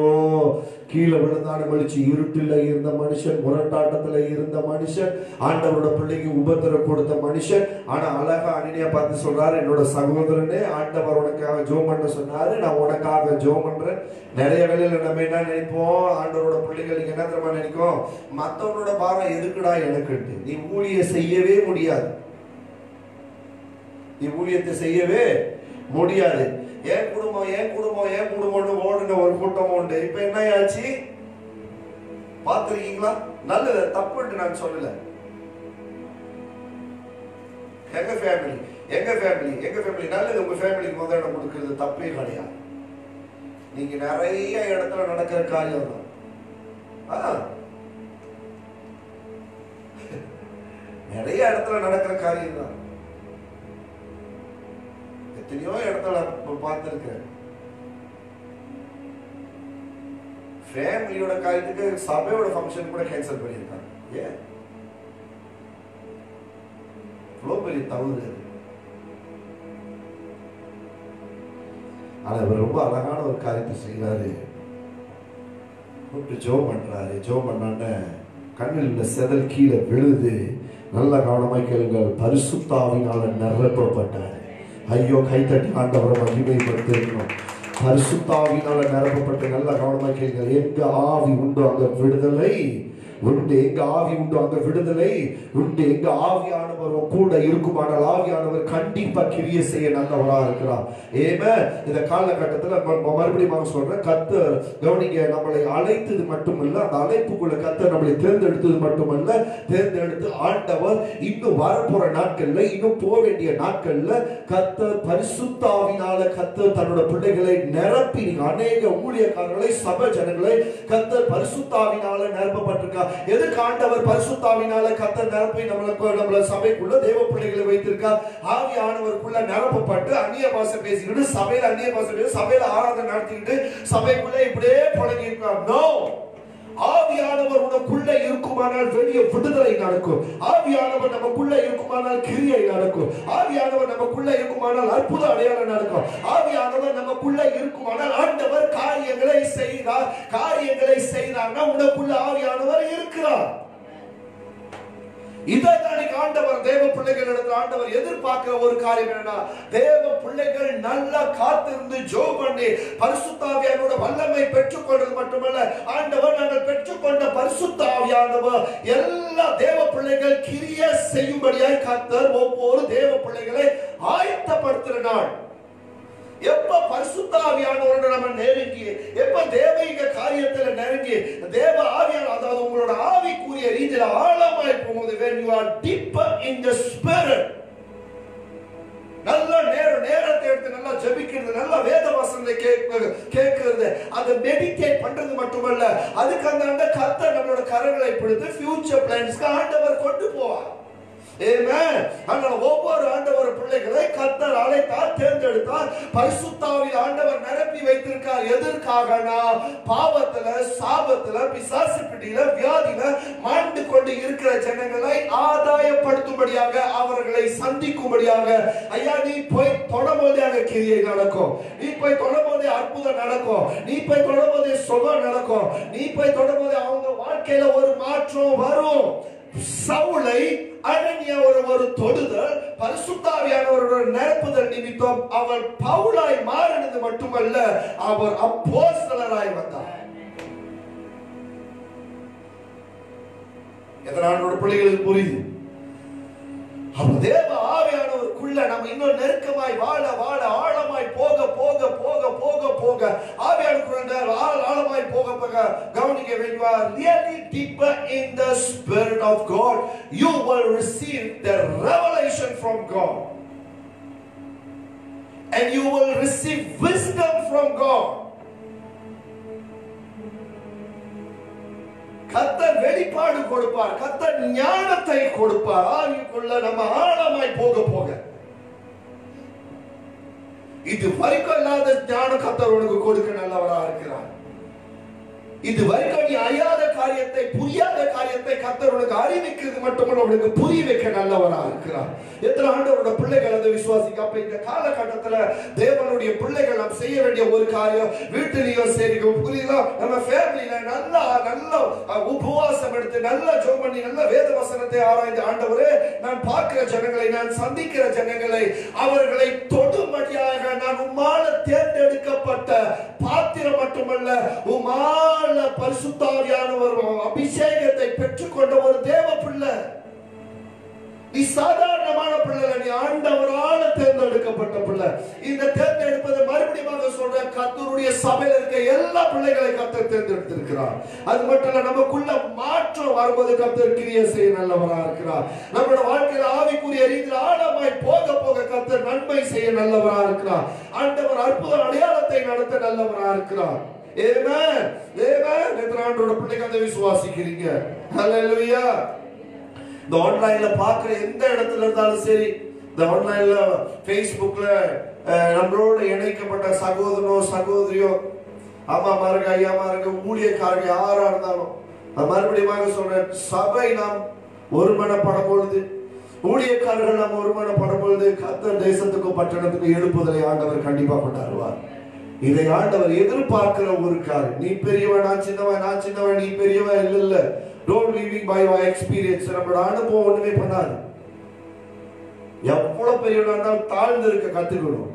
கீழே விழுந்தான மனுச்சு இருட்டில் இருந்த மனுஷன், முரட்டாட்டத்துல இருந்த மனுஷன், ஆண்டவரோட பிள்ளைக்கு உபத்திரம் கொடுத்த மனுஷன். ஆனா அழகா அனனியா பார்த்து சொல்றாரு, என்னோட சகோதரனே, ஆண்டவர் உனக்காக ஜெபம் பண்ண சொன்னாரு, நான் உனக்காக ஜெபம் பண்றேன். நிறைய வேளையில நம்ம என்ன நினைப்போம், ஆண்டவரோட பிள்ளைகளுக்கு என்ன தெரியுமா நினைக்கும், மத்தவனோட பாரம் எதுக்குடா எனக்குட்டு. நீ ஊழியம் செய்யவே முடியாது, நீ ஊழியத்தை செய்யவே முடியாது. ஏன் குடும்பம்னு ஓடுன ஒரு கூட்டம் உண்டு. இப்ப என்ன ஆச்சு பாத்துருக்கீங்களா? நல்லது, தப்புன்னு நான் சொல்லல. எங்க ஃபேமிலி நல்லது. உங்க ஃபேமிலிக்கு முதலிடம் கொடுக்கிறது தப்பே கிடையாது. நீங்க நிறைய இடத்துல நடக்கிற காரியம் தான், நிறைய இடத்துல நடக்கிற காரியம் தான். எத்தனையோ இடத்துல பார்த்திருக்கிறேன். ஃபேமிலியோட காரியத்துக்கு சபையோட ஃபங்க்ஷன் கூட கேன்சல் பண்ணியிருக்காங்க. ஏன்? இவ்வளவு பெரிய தவறு. ஆனா இவர் ரொம்ப அழகான ஒரு காரியத்தை செய்யறாரு. கூப்பிட்டு ஜெபம் பண்றாரு. ஜெபம் பண்ணான கண்ணில் உள்ள செதல் கீழே விழுது. நல்ல கவனமாய் கேளுங்கள், பரிசுத்த ஆவியினால நிரப்பப்பட்டார். ஐயோ, கைத்தட்டி ஆண்டவரை மகிமைப்படுத்திருக்கணும். பரிசுத்த ஆவியினால நிரப்பப்பட்டு நல்ல கவனமாக கேளுங்கள். எங்க ஆவி உண்டோ அங்க விடுதலை உண்டு. எங்க ஆவி உண்டு அங்க விடுதலை உண்டு. எங்க ஆவியானவர் கூட இருக்குமானால் ஆவியானவர் கண்டிப்பா கிரியை செய்ய நல்லவரா இருக்கிறார். ஏமே இந்த காலகட்டத்தில் மறுபடியும் சொல்றேன், கர்த்தர் கவனிங்க, நம்மளை அழைத்தது மட்டுமல்ல, அந்த அழைப்புக்குள்ள கர்த்தர் நம்மளை தேர்ந்தெடுத்தது மட்டுமல்ல, தேர்ந்தெடுத்து ஆண்டவர் இன்னும் வரப்போற நாட்கள்ல, இன்னும் போக வேண்டிய நாட்கள்ல கர்த்தர் பரிசுத்த ஆவியினால கர்த்தர் தன்னோட பிள்ளைகளை நிரப்பி, அநேக ஊழியக்காரர்களை சபை ஜனங்களை கர்த்தர் பரிசுத்த ஆவியினால நிரப்பப்பட்டிருக்கா. எதுக்கு ஆண்டவர் பரிசுத்த ஆவியினால கர்த்தர் நிரப்பி நம்மள சபைக்குள்ள தேவ பிள்ளைகளை வைத்திருக்கா? ஆவியானவருக்குள்ள நிரப்பப்பட்டு அந்நிய பாஷை பேசிக்கிட்டு சபையில அந்நிய பாஷை பேசி சபையில ஆராதனை நடத்திக்கிட்டு சபைக்குள்ள இப்படியே பழகி இருக்கார். நோ, ஆவியானவர் உனக்குள்ள இருக்குமானால் வெளியே விடுதலை நடக்கும். ஆவியானவர் நமக்குள்ள இருக்குமானால் கிரியை நடக்கும். ஆவியானவர் நமக்குள்ள இருக்குமானால் அற்புத அடையாளம் நடக்கும். ஆவியானவர் நமக்குள்ள இருக்குமானால் ஆண்டவர் காரியங்களை செய்தார்னா உனக்குள்ள ஆவியானவர் இருக்கிறார். இதான் ஆண்டவர் தேவ பிள்ளைகள் ஆண்டவர் எதிர்பார்க்கிற ஒரு காரியம் என்னன்னா, தேவ பிள்ளைகள் நல்லா காத்திருந்து ஜெபம் பண்ணி பரிசுத்த ஆவியானவரோட வல்லமை பெற்றுக்கொள்வது மட்டுமல்ல, ஆண்டவர் நாங்கள் பெற்றுக்கொண்ட பரிசுத்த ஆவியானவர் எல்லா தேவ பிள்ளைகள் கிரியை செய்யும்படியாய் கர்த்தர் ஒவ்வொரு தேவ பிள்ளைகளை ஆயத்தப்படுத்துற நாள். எப்ப பரிசுத்த ஆவியானவரோட நம்ம நெருங்கி, எப்ப தெய்வீக காரியத்துல நெருங்கி தேவ ஆவியானவர், அதாவது உங்களோட ஆவிக்குரிய ரீதியில ஆழமாய் போகும்போது, when you are deeper in the spirit, நல்ல நேரத்தை எடுத்து நல்லா ஜெபிக்கிறது, நல்ல வேத வசனத்தை கேட்கிறது, அதை மெடிடேட் பண்றது மட்டுமல்ல, அதுக்கு அந்த கர்த்தர் நம்மளோட கரங்களை பிடித்து ஃபியூச்சர் பிளான்ஸ்க்கு ஆண்டவர் கொண்டு போவார். ஒவ்வொரு ஆண்டவர் பிள்ளைகளை கர்த்தர் அழைத்தார், தேர்ந்தெடுத்தார், பரிசுத்த ஆவியில் ஆண்டவர் நிரப்பி வைத்திருக்கார். எதற்காகனா, பாவத்துல, சாபத்துல, பிசாசு பிடியில, வியாதியில மாண்டு கொண்டு இருக்கிற ஜனங்களை ஆதாயப்படுத்தும்படியாக, அவர்களை சந்திக்கும்படியாக. ஐயா, நீ போய் தொடர்போதே அங்க கிரியை நடக்கும், நீ போய் தொடர்போதே அற்புதம் நடக்கும், நீ போய் தொடர்போதே சுகம் நடக்கும், நீ போய் தொடர்போதே அவங்க வாழ்க்கையில ஒரு மாற்றம் வரும். சவுலை அனனியா ஒரு தொடுதல், பரிசுத்த ஆவியானவரோட நிரப்புதல் நிமித்தம் அவர் பவுலாய் மாறினது மட்டுமல்ல, அவர் அப்போஸ்தலராய் வந்தார். எதனால பிள்ளைகளுக்கு புரியுது? தேவ ஆவியானவருக்குள்ள நம்ம இன்னும் நெருக்கமாய் வாழ வாழ, ஆழமாய் போக போக போக போக போக, ஆவியானவருக்குள்ள ஆழமாய் போக போக, கவனிக்க, when you are really deeper in the spirit of God, you will receive the revelation from God, and you will receive wisdom from God. கர்த்தர் வெளிப்பாடு கொடுப்பார், கர்த்தர் ஞானத்தை கொடுப்பார். ஆவிக்குள்ள நம்ம ஆழமாய் போக போக இது வரைக்கும் இல்லாத ஞானம் கர்த்தர் உனக்கு கொடுக்க நல்லவரா இருக்கிறார். இது வரைக்கும் நீ அறியாத காரியத்தை, புரியாத காரியத்தை கர்த்தர் உனக்கு அறிவிக்கிறது மட்டுமல்ல, உனக்கு புரிய வைக்க நல்லவரா இருக்கிறார். எத்தனை ஆண்டவரோட பிள்ளைகள் அதை விசுவாசிக்க. அப்ப இந்த காலகட்டத்துல தேவனுடைய பிள்ளைகள் நாம் செய்ய வேண்டிய ஒரு காரியம், வீட்டிலையும் சரி, புரியுதா, நம்ம ஃபேமிலியில நல்லா உபவாசம் எடுத்து நல்லா ஜெபம் பண்ணி நல்ல வேத வசனத்தை ஆராய்ந்து, ஆண்டவரே, நான் பார்க்கிற ஜனங்களை, நான் சந்திக்கிற ஜனங்களை, அவர்களை தொடும்படியாக நான் உம்மால தேர்ந்தெடுக்கப்பட்ட பாத்திரம் மட்டுமல்ல, உம்மால பரிசுத்த ஆவியானவர் அபிஷேகத்தை பெற்றுக்கொண்ட ஒரு தேவ பிள்ளை. நீ சாதாரணமான பிள்ளை, நீ ஆண்டவரால் தேர்ந்தெடுக்கப்பட்ட பிள்ளை. இந்த தேர்ந்தெடுப்பதை மறுபடியும் சொல்ற, கர்த்தருடைய சபையில் இருக்க எல்லா பிள்ளைகளை கர்த்தர் தேர்ந்தெடுத்திருக்கிறார். அது மட்டும் இல்ல, நமக்குள்ள மாற்றம் வரும்போது கர்த்தர் கிரியை செய்ய நல்லவரா இருக்கிறார். நம்மளோட வாழ்க்கையில ஆவிக்குரிய ரீதியில் ஆழமாய் போக போக கர்த்தர் நன்மை செய்ய நல்லவரா இருக்கிறார். ஆண்டவர் அற்புத அடையாளத்தை நடத்த நல்லவரா இருக்கிறார். ஆமென், ஆமென். எத்தனை பிள்ளைங்க அதை விசுவாசிக்கிறீங்க? ஹல்லேலூயா. இந்த ஆன்லைன்ல பாக்குற எந்த இடத்துல இருந்தாலும் சரி, இந்த ஆன்லைன்ல ஃபேஸ்புக்ல நம்மளோட இணைக்கப்பட்ட சகோதரனோ சகோதரியோ, அம்மா மாருங்க, ஐயா மாருங்க, ஊழியக்காரங்க யாரா இருந்தாலும், மறுபடியும் சொல்றேன், சபை நாம் ஒருமனப்படும் பொழுது, ஊழியக்காரர்கள் நாம் ஒருமனப்படும் பொழுது, கர்த்தர் தேசத்துக்கும் பட்டணத்துக்கும் எழுப்புதலை ஆண்டவர் கண்டிப்பா கொண்டாடுவார். இதை ஆண்டவர் எதிர்பார்க்கிற ஒரு காரியம். நீ பெரியவன், நான் சின்னவன், நான் சின்னவன், நீ பெரியவன், இல்ல. Don't living by your experience. நம்மளோட அனுபவம் ஒண்ணுமே பண்ணாது. எவ்வளவு பெரியவனா இருந்தாலும் தாழ்ந்து இருக்க கத்துக்கணும்.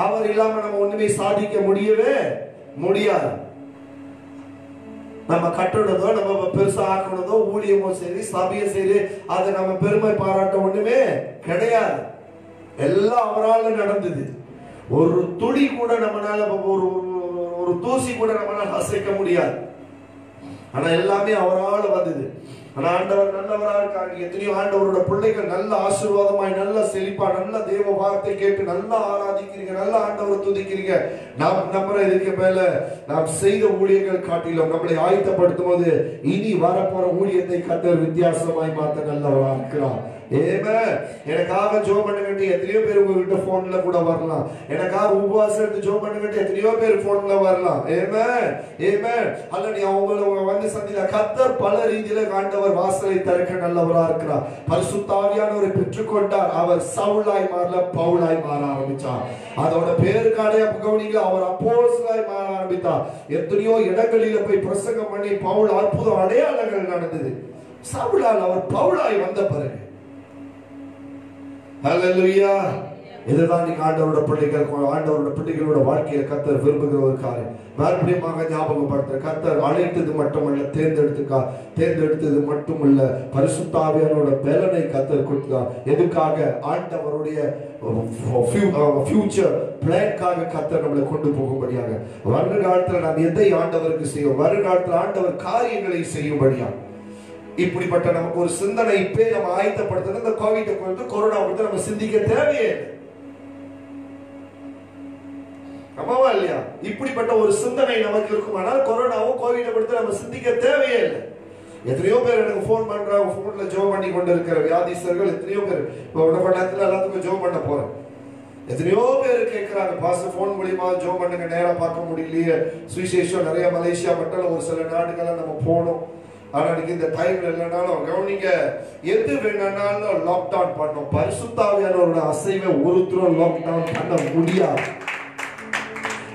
அவர் இல்லாம நம்ம ஒண்ணுமே சாதிக்க முடியவே முடியாது. நம்ம கட்டுறதோ நம்ம பெருசா ஆக்கணுதோ ஊழியமோ சரி சபையும் சரி அதை நம்ம பெருமை பாராட்ட ஒண்ணுமே கிடையாது. எல்லாம் அவரால் நடந்தது. ஒரு துளி கூட நம்மளால ஒரு தூசி கூட நம்மளால அசைக்க முடியாது. ஆனா எல்லாமே அவரால் வந்தது. ஆனா ஆண்டவர் நல்லவரா இருக்காங்க. எத்தனையோ ஆண்டவரோட பிள்ளைகள் நல்ல ஆசீர்வாதமாய் நல்ல செழிப்பா நல்ல தேவ வார்த்தை கேட்டு நல்லா ஆராதிக்கிறீங்க, நல்ல ஆண்டவரை துதிக்கிறீங்க. நாம் நம்புற இதுக்கு மேல நாம் செய்த ஊழியர்கள் காட்டிலும் நம்மளை ஆயத்தப்படுத்தும் போது இனி வரப்போற ஊழியத்தை கர்த்தர் வித்தியாசமாய் மாத்த நல்லவரா இருக்கிறார். எனக்காக ஜோம் பண்ணுங்கட்டு எத்தனையோ பேர் உங்ககிட்ட போன்ல கூட வரலாம். எனக்காக உபவாசம் எடுத்து ஜோம் பண்ணுங்கட்டு எத்தனையோ பேர் போன்ல வரலாம். அல்ல நீ அவங்களை வந்து சந்தில கர்த்தர் பல ரீதியில ஆண்டவர் வாசலை திறக்க நல்லவரா இருக்கிறார். பரிசுத்த ஆவியானவரை பெற்றுக்கொண்டார். அவர் சவுலாய் மாறல, பவுலாய் மாற ஆரம்பிச்சார். அதோட பேருக்காடைய கவனிங்க, அவர் அப்போஸ்தலராய் மாற ஆரம்பித்தார். எத்தனையோ இடங்களில போய் பிரசங்கம் பண்ணி பவுல் அற்புத அடையாளங்கள் நடந்தது. சவுலால் அவர் பவுலாய் வந்த பிறகு ஹல்லேலூயா. இதுதான் நீங்க ஆண்டவரோட பிள்ளைகளோட வாழ்க்கையில கர்த்தர் விரும்புகிற ஒரு காரியம். மறுபடியும் ஞாபகப்படுத்த கர்த்தர் அழைத்தது மட்டுமல்ல, தேர்ந்தெடுத்தது மட்டுமல்ல, பரிசுத்த ஆவியானவரோட பலனை கர்த்தர் கொடுத்தார். எதுக்காக? ஆண்டவருடைய ஃபியூச்சர் பிளான்காக கர்த்தர் நம்மளை கொண்டு போகும்படியாக. வருங்காலத்தில் நாம் எதை ஆண்டவருக்கு செய்யும், வருங்காலத்தில் ஆண்டவர் காரியங்களை செய்யும்படியாக இப்படிப்பட்ட நமக்கு ஒரு சிந்தனை இப்பே நம்ம ஆயத்தப்படுத்த இந்த கோவிட் குறித்து கொரோனா குறித்து நம்ம சிந்திக்க தேவையே ஆமாவா இல்லையா? இப்படிப்பட்ட ஒரு சிந்தனை நமக்கு இருக்குமானால் கொரோனாவும் கோவிட் குறித்து நம்ம சிந்திக்க தேவையே இல்லை. எத்தனையோ பேர் எனக்கு போன் பண்றாங்க, போன்ல ஜோம் பண்ணி கொண்டு இருக்கிற வியாதிஸ்தர்கள் எத்தனையோ பேர். இப்போ உடம்பு நேரத்தில் எல்லாத்துக்கும் ஜோம் பண்ண போறேன். எத்தனையோ பேர் கேட்கிறாங்க, பாஸ் போன் மூலியமா ஜோம் பண்ணுங்க, நேரா பார்க்க முடியலையே. சுவிசேஷம் நிறைய மலேசியா மட்டும் ஒரு சில நாடுகள்லாம் நம்ம போனோம். ஆனா நீங்க இந்த டைம்ல இல்லைனாலும் கவனிங்க, எது வேணும்னாலும் லாக்டவுன் பண்ணோம். பரிசுத்த ஆவியானவரோட அசைவை ஒருத்தரும் லாக்டவுன் பண்ண முடியாது.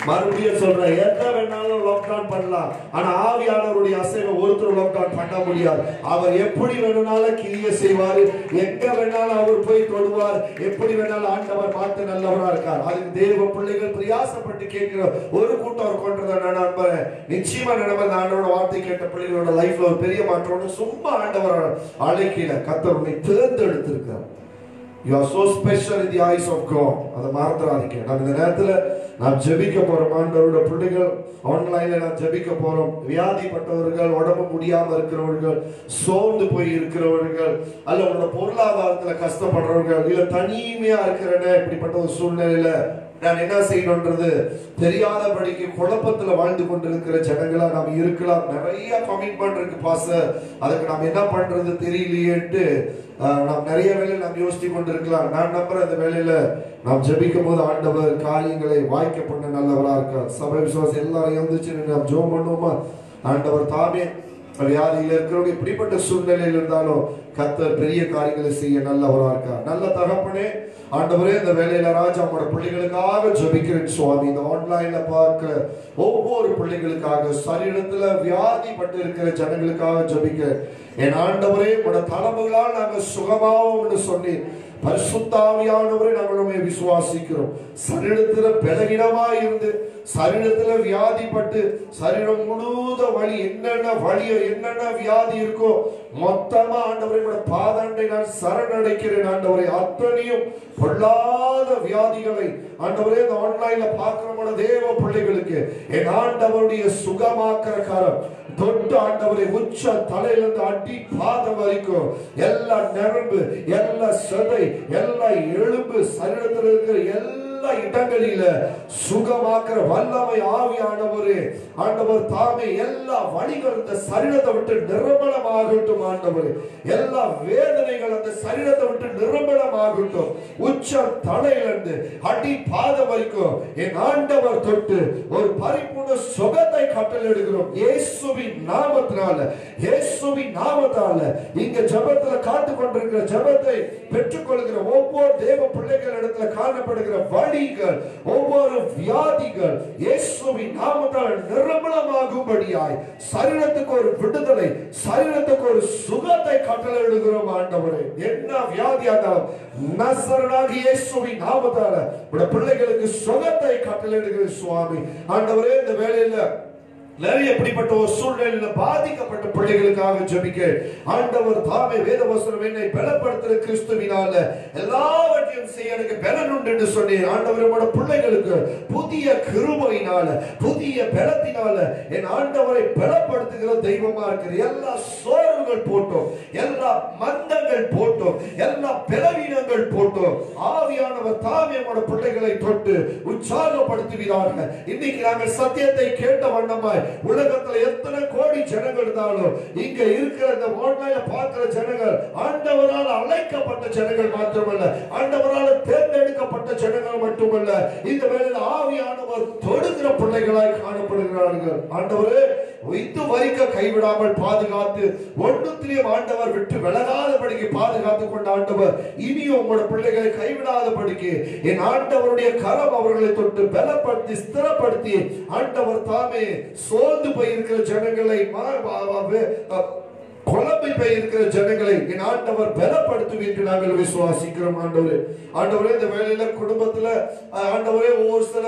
மறுபடியும் சொல்றேன், எதை வேணாலும் லாக்டவுன் பண்ணலாம். ஆனா ஆவியானவருடைய அசைவை ஒருத்தர் லாக்டவுன் பண்ண முடியாது. அவர் எப்படி வேணும்னாலும் கிரியை செய்வாரு, எங்க வேணாலும் அவர் போய் தொடுவார், எப்படி வேணாலும் ஆண்டவர் பார்த்து நல்லவரா இருக்கார். அதுக்கு தேவ பிள்ளைகள் பிரயாசப்பட்டு கேட்கிற ஒரு கூட்டம் கொண்டதை நான் நம்புறேன். நிச்சயமா நம்ம ஆண்டவரோட வார்த்தை கேட்ட பிள்ளைகளோட லைஃப்ல ஒரு பெரிய மாற்றம். சும்மா ஆண்டவர் அழைக்கல, கர்த்தர் உன்னை தேர்ந்தெடுத்திருக்கிறார். You are so special in the eyes of God. அதை மறந்துடாதீங்க. நான் இந்த நேரத்தில் நாம் ஜெபிக்க போறோம். ஆண்டவரோட பிள்ளைகள் ஆன்லைன்ல நாம் ஜெபிக்க போறோம். வியாதிப்பட்டவர்கள், உடம்பு முடியாம இருக்கிறவர்கள், சோர்ந்து போய் இருக்கிறவர்கள், அல்ல உங்களோட பொருளாதாரத்துல கஷ்டப்படுறவர்கள், இல்ல தனிமையா இருக்கிறன, இப்படிப்பட்ட ஒரு சூழ்நிலையில நான் என்ன செய்யணும்ன்றது தெரியாதபடிக்கு குழப்பத்துல வாழ்ந்து கொண்டிருக்கிற ஜனங்களா நாம் இருக்கலாம். நிறைய கமிட்மெண்ட் இருக்கு பாச, அதுக்கு நாம் என்ன பண்றது தெரியலையேட்டு நாம் நிறைய வேலையில் நாம் யோசித்து கொண்டிருக்கலாம். நான் நம்புறேன் இந்த வேலையில நாம் ஜெபிக்கும் போது ஆண்டவர் காரியங்களை வாய்க்க பண்ண நல்லவரா இருக்கார். சபை விசுவாசம் எல்லாரும் எழுந்துச்சு நாம் ஜெபம் பண்ணுவோமா? ஆண்டவர் தாமே வியாதியில இருக்கிறவங்க இப்படிப்பட்ட சூழ்நிலையில் இருந்தாலும் கர்த்தர் பெரிய காரியங்களை செய்ய நல்லவரா இருக்கார். நல்ல தகப்பனே, ஆண்டவரே, இந்த வேலையில ராஜா உங்களோட பிள்ளைகளுக்காக ஜெபிக்கிறேன் சுவாமி. இந்த ஆன்லைன்ல பார்க்கிற ஒவ்வொரு பிள்ளைகளுக்காக, சரீரத்துல வியாதிப்பட்டு இருக்கிற ஜனங்களுக்காக ஜெபிக்கிறேன். என் ஆண்டவரே, உங்களோட தலைமைகளால் நாங்கள் சுகமாவோம் சொல்லி பரிசுத்த ஆவியானவரை நாங்கள் விசுவாசிக்கிறோம். சரீரத்துல பலவீனமாய் இருந்து, சரீரத்துல வியாதிப்பட்டு, சரீரம் முழுத வலி, என்னென்ன வியாதி இருக்கோ மொத்தமா ஆண்டவரை பாதாண்டை நான் சரணடைக்கிறேன். ஆண்டவரை அத்தனையும் பொல்லாத வியாதிகளை ஆண்டவரே இந்த ஆன்லைன்ல பார்க்கிற தேவ பிள்ளைகளுக்கு என் ஆண்டவருடைய சுகமாக்கிற காரம் தொட்டு ஆண்டவரை உச்ச தலையிலிருந்து அடி பாதம் வரைக்கும் எல்லா நரம்பு, எல்லா சதை, எல்லா எலும்பு, சரீரத்தில் இருக்கிற எல்லா இடங்களில சுகமாக்குற வல்லமை ஆவியானவரே ஆண்டவர் தாமே எல்லா வலிகள் இந்த சரீரத்தை விட்டு நிர்மலமாகட்டும். ஆண்டவரே, எல்லா வேதனைகள் அந்த சரீரத்தை விட்டு நிர்மலமாகட்டும். உச்ச தலையிலிருந்து அடி பாதம் வரைக்கும் என் ஆண்டவர் தொட்டு ஒரு பரிபூர்ண சுகத்தை கட்டளையிடுகிறோம். இயேசுவின் நாமத்தினால, இயேசுவின் நாமத்தால இங்க ஜெபத்துல காத்து கொண்டிருக்கிற ஜெபத்தை பெற்றுக்கொள்கிற ஒவ்வொரு தேவ பிள்ளைகள் இடத்துல காணப்படுகிற வலிகள், ஒவ்வொரு வியாதிகள் இயேசுவின் நாமத்தால் நிர்மலமாகும்படியாய் சரீரத்துக்கு ஒரு விடுதலை, சரீரத்துக்கு ஒரு சுகத்தை கட்டளையிடுகிறோம். ஆண்டவரே, என்ன வியாதியானாலும் நசரேயனாகிய இயேசுவின் நாமத்தால உடைய பிள்ளைகளுக்கு சுகத்தை கட்டளையிடுகிற சுவாமி. ஆண்டவரே, இந்த வேளையில நிறைய எப்படிப்பட்ட ஒரு சூழ்நிலையில பாதிக்கப்பட்ட பிள்ளைகளுக்காக ஜெபிக்க ஆண்டவர் தாமே வேதவசனம் என்னை பலப்படுத்துகிற கிறிஸ்துவினால எல்லாவற்றையும் செய்ய எனக்கு பலன் உண்டு என்று சொல்லி ஆண்டவரோட பிள்ளைகளுக்கு புதிய கிருபையினால புதிய பலத்தினால என் ஆண்டவரை பலப்படுத்துகிற தெய்வமா இருக்கிற எல்லா சோர்வுகள் போட்டோம், எல்லா மந்தங்கள் போட்டோம், எல்லா பலவீனங்கள் போட்டோம். ஆவியானவர் தாமே நம்முடைய பிள்ளைகளை தொட்டு உற்சாகப்படுத்துகிறார்கள். இன்னைக்கு நாங்கள் சத்தியத்தை கேட்ட வண்ணமாய் உலகத்துல எத்தனை கோடி ஜனங்கள் இருந்தாலும் இங்க இருக்கிற இந்த ஆன்லைன்ல பார்க்கிற ஜனங்கள் ஆண்டவரால் அழைக்கப்பட்ட ஜனங்கள் மாத்திரமல்ல, ஆண்டவரால் தேர்ந்தெடுக்கப்பட்ட ஜனங்கள் மட்டுமல்ல, இந்த வேளையில் ஆவியானவர் தொடுகிற பிள்ளைகளாய் காணப்படுகிறார்கள். ஆண்டவரே இது வரைக்கும் கைவிடாமல் பாதுகாத்து ஒன்றுத்திலேயும் ஆண்டவர் விட்டு விலகாதபடிக்கு பாதுகாத்துக் கொண்ட ஆண்டவர் இனியும் உங்களோட பிள்ளைகளை கைவிடாதபடிக்கு என் ஆண்டவருடைய கரம் அவர்களை தொட்டு பலப்படுத்தி ஸ்திரப்படுத்தி ஆண்டவர் தாமே சோர்ந்து போயிருக்கிற ஜனங்களை குழம்பி போயிருக்கிற ஜனங்களை என் ஆண்டவர் பலப்படுத்தும் என்று நாங்கள் விசுவாசிக்கிறோம். ஆண்டவரே ஆண்டவரே இந்த வேலையில குடும்பத்துல ஆண்டவரே ஒவ்வொரு சில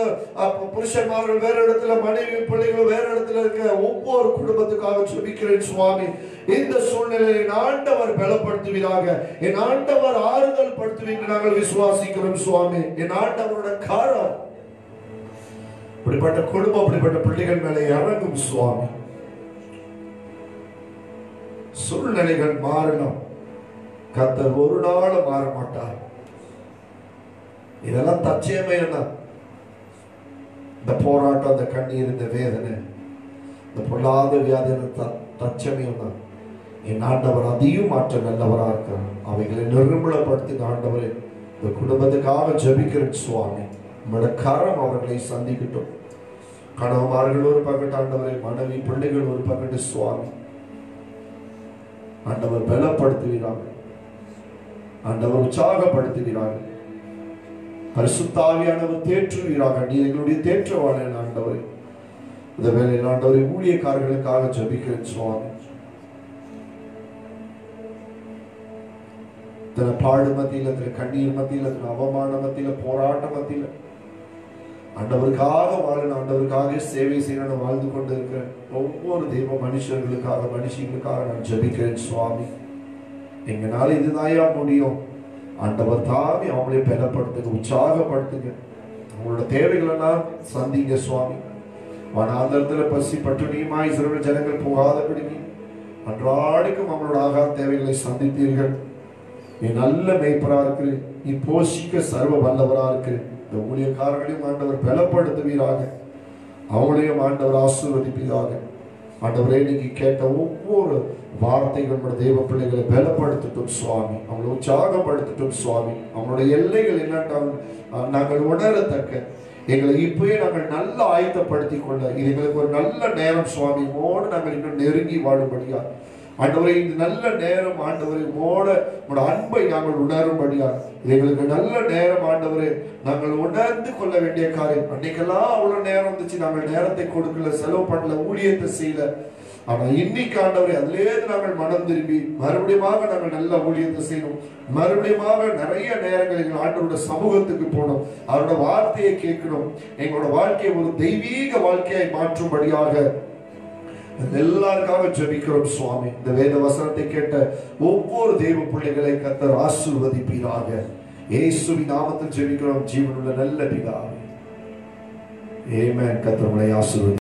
புருஷன்மார்கள் வேற இடத்துல, மனைவி பிள்ளைகள் வேற இடத்துல இருக்க ஒவ்வொரு குடும்பத்துக்காக ஜெபிக்கிறேன் சுவாமி. இந்த சூழ்நிலையை என் ஆண்டவர் பலப்படுத்துவீராக, என் ஆண்டவர் ஆறுதல் படுத்துவீங்க நாங்கள் விசுவாசிக்கிறோம் சுவாமி. என் ஆண்டவரோட காரம் இப்படிப்பட்ட குடும்பம் அப்படிப்பட்ட பிள்ளைகள் மேலே இறங்கும் சுவாமி. சூழ்நிலைகள் மாறணும், கர்த்தர் ஒரு நாள் மாற மாட்டார். இதெல்லாம் தற்சயமே தான். இந்த போராட்டம், இந்த கண்ணீர், இந்த வேதனை, இந்த பொல்லாத வியாதி தற்சமயம் தான். என் ஆண்டவர் அதையும் மாற்ற நல்லவராக இருக்கிறார். அவைகளை நிர்மூலப்படுத்தி ஆண்டவரே இந்த குடும்பத்துக்காக ஜெபிக்கிறேன் சுவாமி. உங்களோட கரம் அவர்களை சந்திக்கட்டும். கணவன்மார்கள் ஒரு பக்கத்து ஆண்டவரை, மனைவி பிள்ளைகள் ஒரு பக்கத்து சுவாமி. ஆண்டவர் பலப்படுத்துகிறார்கள், ஆண்டவர் உற்சாகப்படுத்துகிறார்கள், பரிசுத்த ஆவியானவர் தேற்றுகிறார்கள். நீ எங்களுடைய தேற்றவாளன் ஆண்டவரை. இந்த வேளையில் ஆண்டவரை ஊழியக்காரர்களுக்காக ஜெபிக்கிறேன் சுவாமி. பாடு மத்தியில, கண்ணீர் மத்தியில, அவமான மத்தியில, போராட்ட மத்தியில ஆண்டவருக்காக வாழணும், ஆண்டவருக்காக சேவை செய்யணும் வாழ்ந்து கொண்டு இருக்கிற ஒவ்வொரு தெய்வ மனுஷர்களுக்காக, மனுஷங்களுக்காக நான் ஜெபிக்கிறேன் சுவாமி. எங்களால இதுதாயா முடியும். ஆண்டவர் தாமே அவங்களே பலப்படுத்துங்க, உற்சாகப்படுத்துங்க, அவங்களோட தேவைகள் எல்லாம் சந்திங்க சுவாமி. வனாந்தரத்துல பசி பட்டினியுமா இஸ்ரவேல் ஜனங்கள் போகாதபடிக்கு அன்றாடிக்கும் அவங்களோட ஆகார தேவைகளை சந்தித்தீர்கள். நீ நல்ல மேய்ப்பரா இருக்கு, நீ போஷிக்க சர்வ வல்லவரா இருக்கு. இந்த ஊழியக்காரர்களையும் ஆண்டவர் பலப்படுத்துவீராக, அவங்களையும் ஆண்டவர் ஆசீர்வதிப்பீராக. ஆண்டவரே நீங்க கேட்ட ஒவ்வொரு வார்த்தைகள் தேவ பிள்ளைகளை பலப்படுத்தட்டும் சுவாமி, அவங்களை உற்சாகப்படுத்தட்டும் சுவாமி. அவங்களுடைய எல்லைகள் என்னென்றால் நாங்கள் உணரத்தக்க எங்களை இப்பயே நாங்கள் நல்ல ஆயத்தப்படுத்தி கொள்ள இது எங்களுக்கு ஒரு நல்ல நேரம் சுவாமி. மோடு நாங்கள் இன்னும் நெருங்கி வாழும்படியா ஆண்டவரை இந்த நல்ல நேரம் ஆண்டவரை மோட அன்பை நாங்கள் உணரும்படியா இது எங்களுக்கு நல்ல நேரம் ஆண்டவரை நாங்கள் உணர்ந்து கொள்ள வேண்டிய காரியம். அன்னைக்கெல்லாம் அவ்வளவு நேரம் இருந்துச்சு, நாங்கள் நேரத்தை கொடுக்கல, செலவு பண்ணல, ஊழியத்தை செய்யல. ஆனா இன்னைக்கு ஆண்டவரை அதிலே நாங்கள் மனம் திரும்பி மறுபடியும் நாங்கள் நல்ல ஊழியத்தை செய்யணும். மறுபடியும் நிறைய நேரங்கள் எங்கள் ஆண்டவரோட சமூகத்துக்கு போகணும், அவரோட வார்த்தையை கேட்கணும். எங்களோட வாழ்க்கையை ஒரு தெய்வீக வாழ்க்கையை மாற்றும்படியாக எல்லாருக்காக ஜெபிக்கிறோம் சுவாமி. இந்த வேத வசனத்தை கேட்ட ஒவ்வொரு தெய்வ பிள்ளைகளை கர்த்தர் ஆசீர்வதிப்பீராக. இயேசுவின் நாமத்தில் ஜெபிக்கிறோம் ஜீவனுள்ள நல்ல பிதாவே. ஆமென். கர்த்தர் உங்களை ஆசீர்வதி.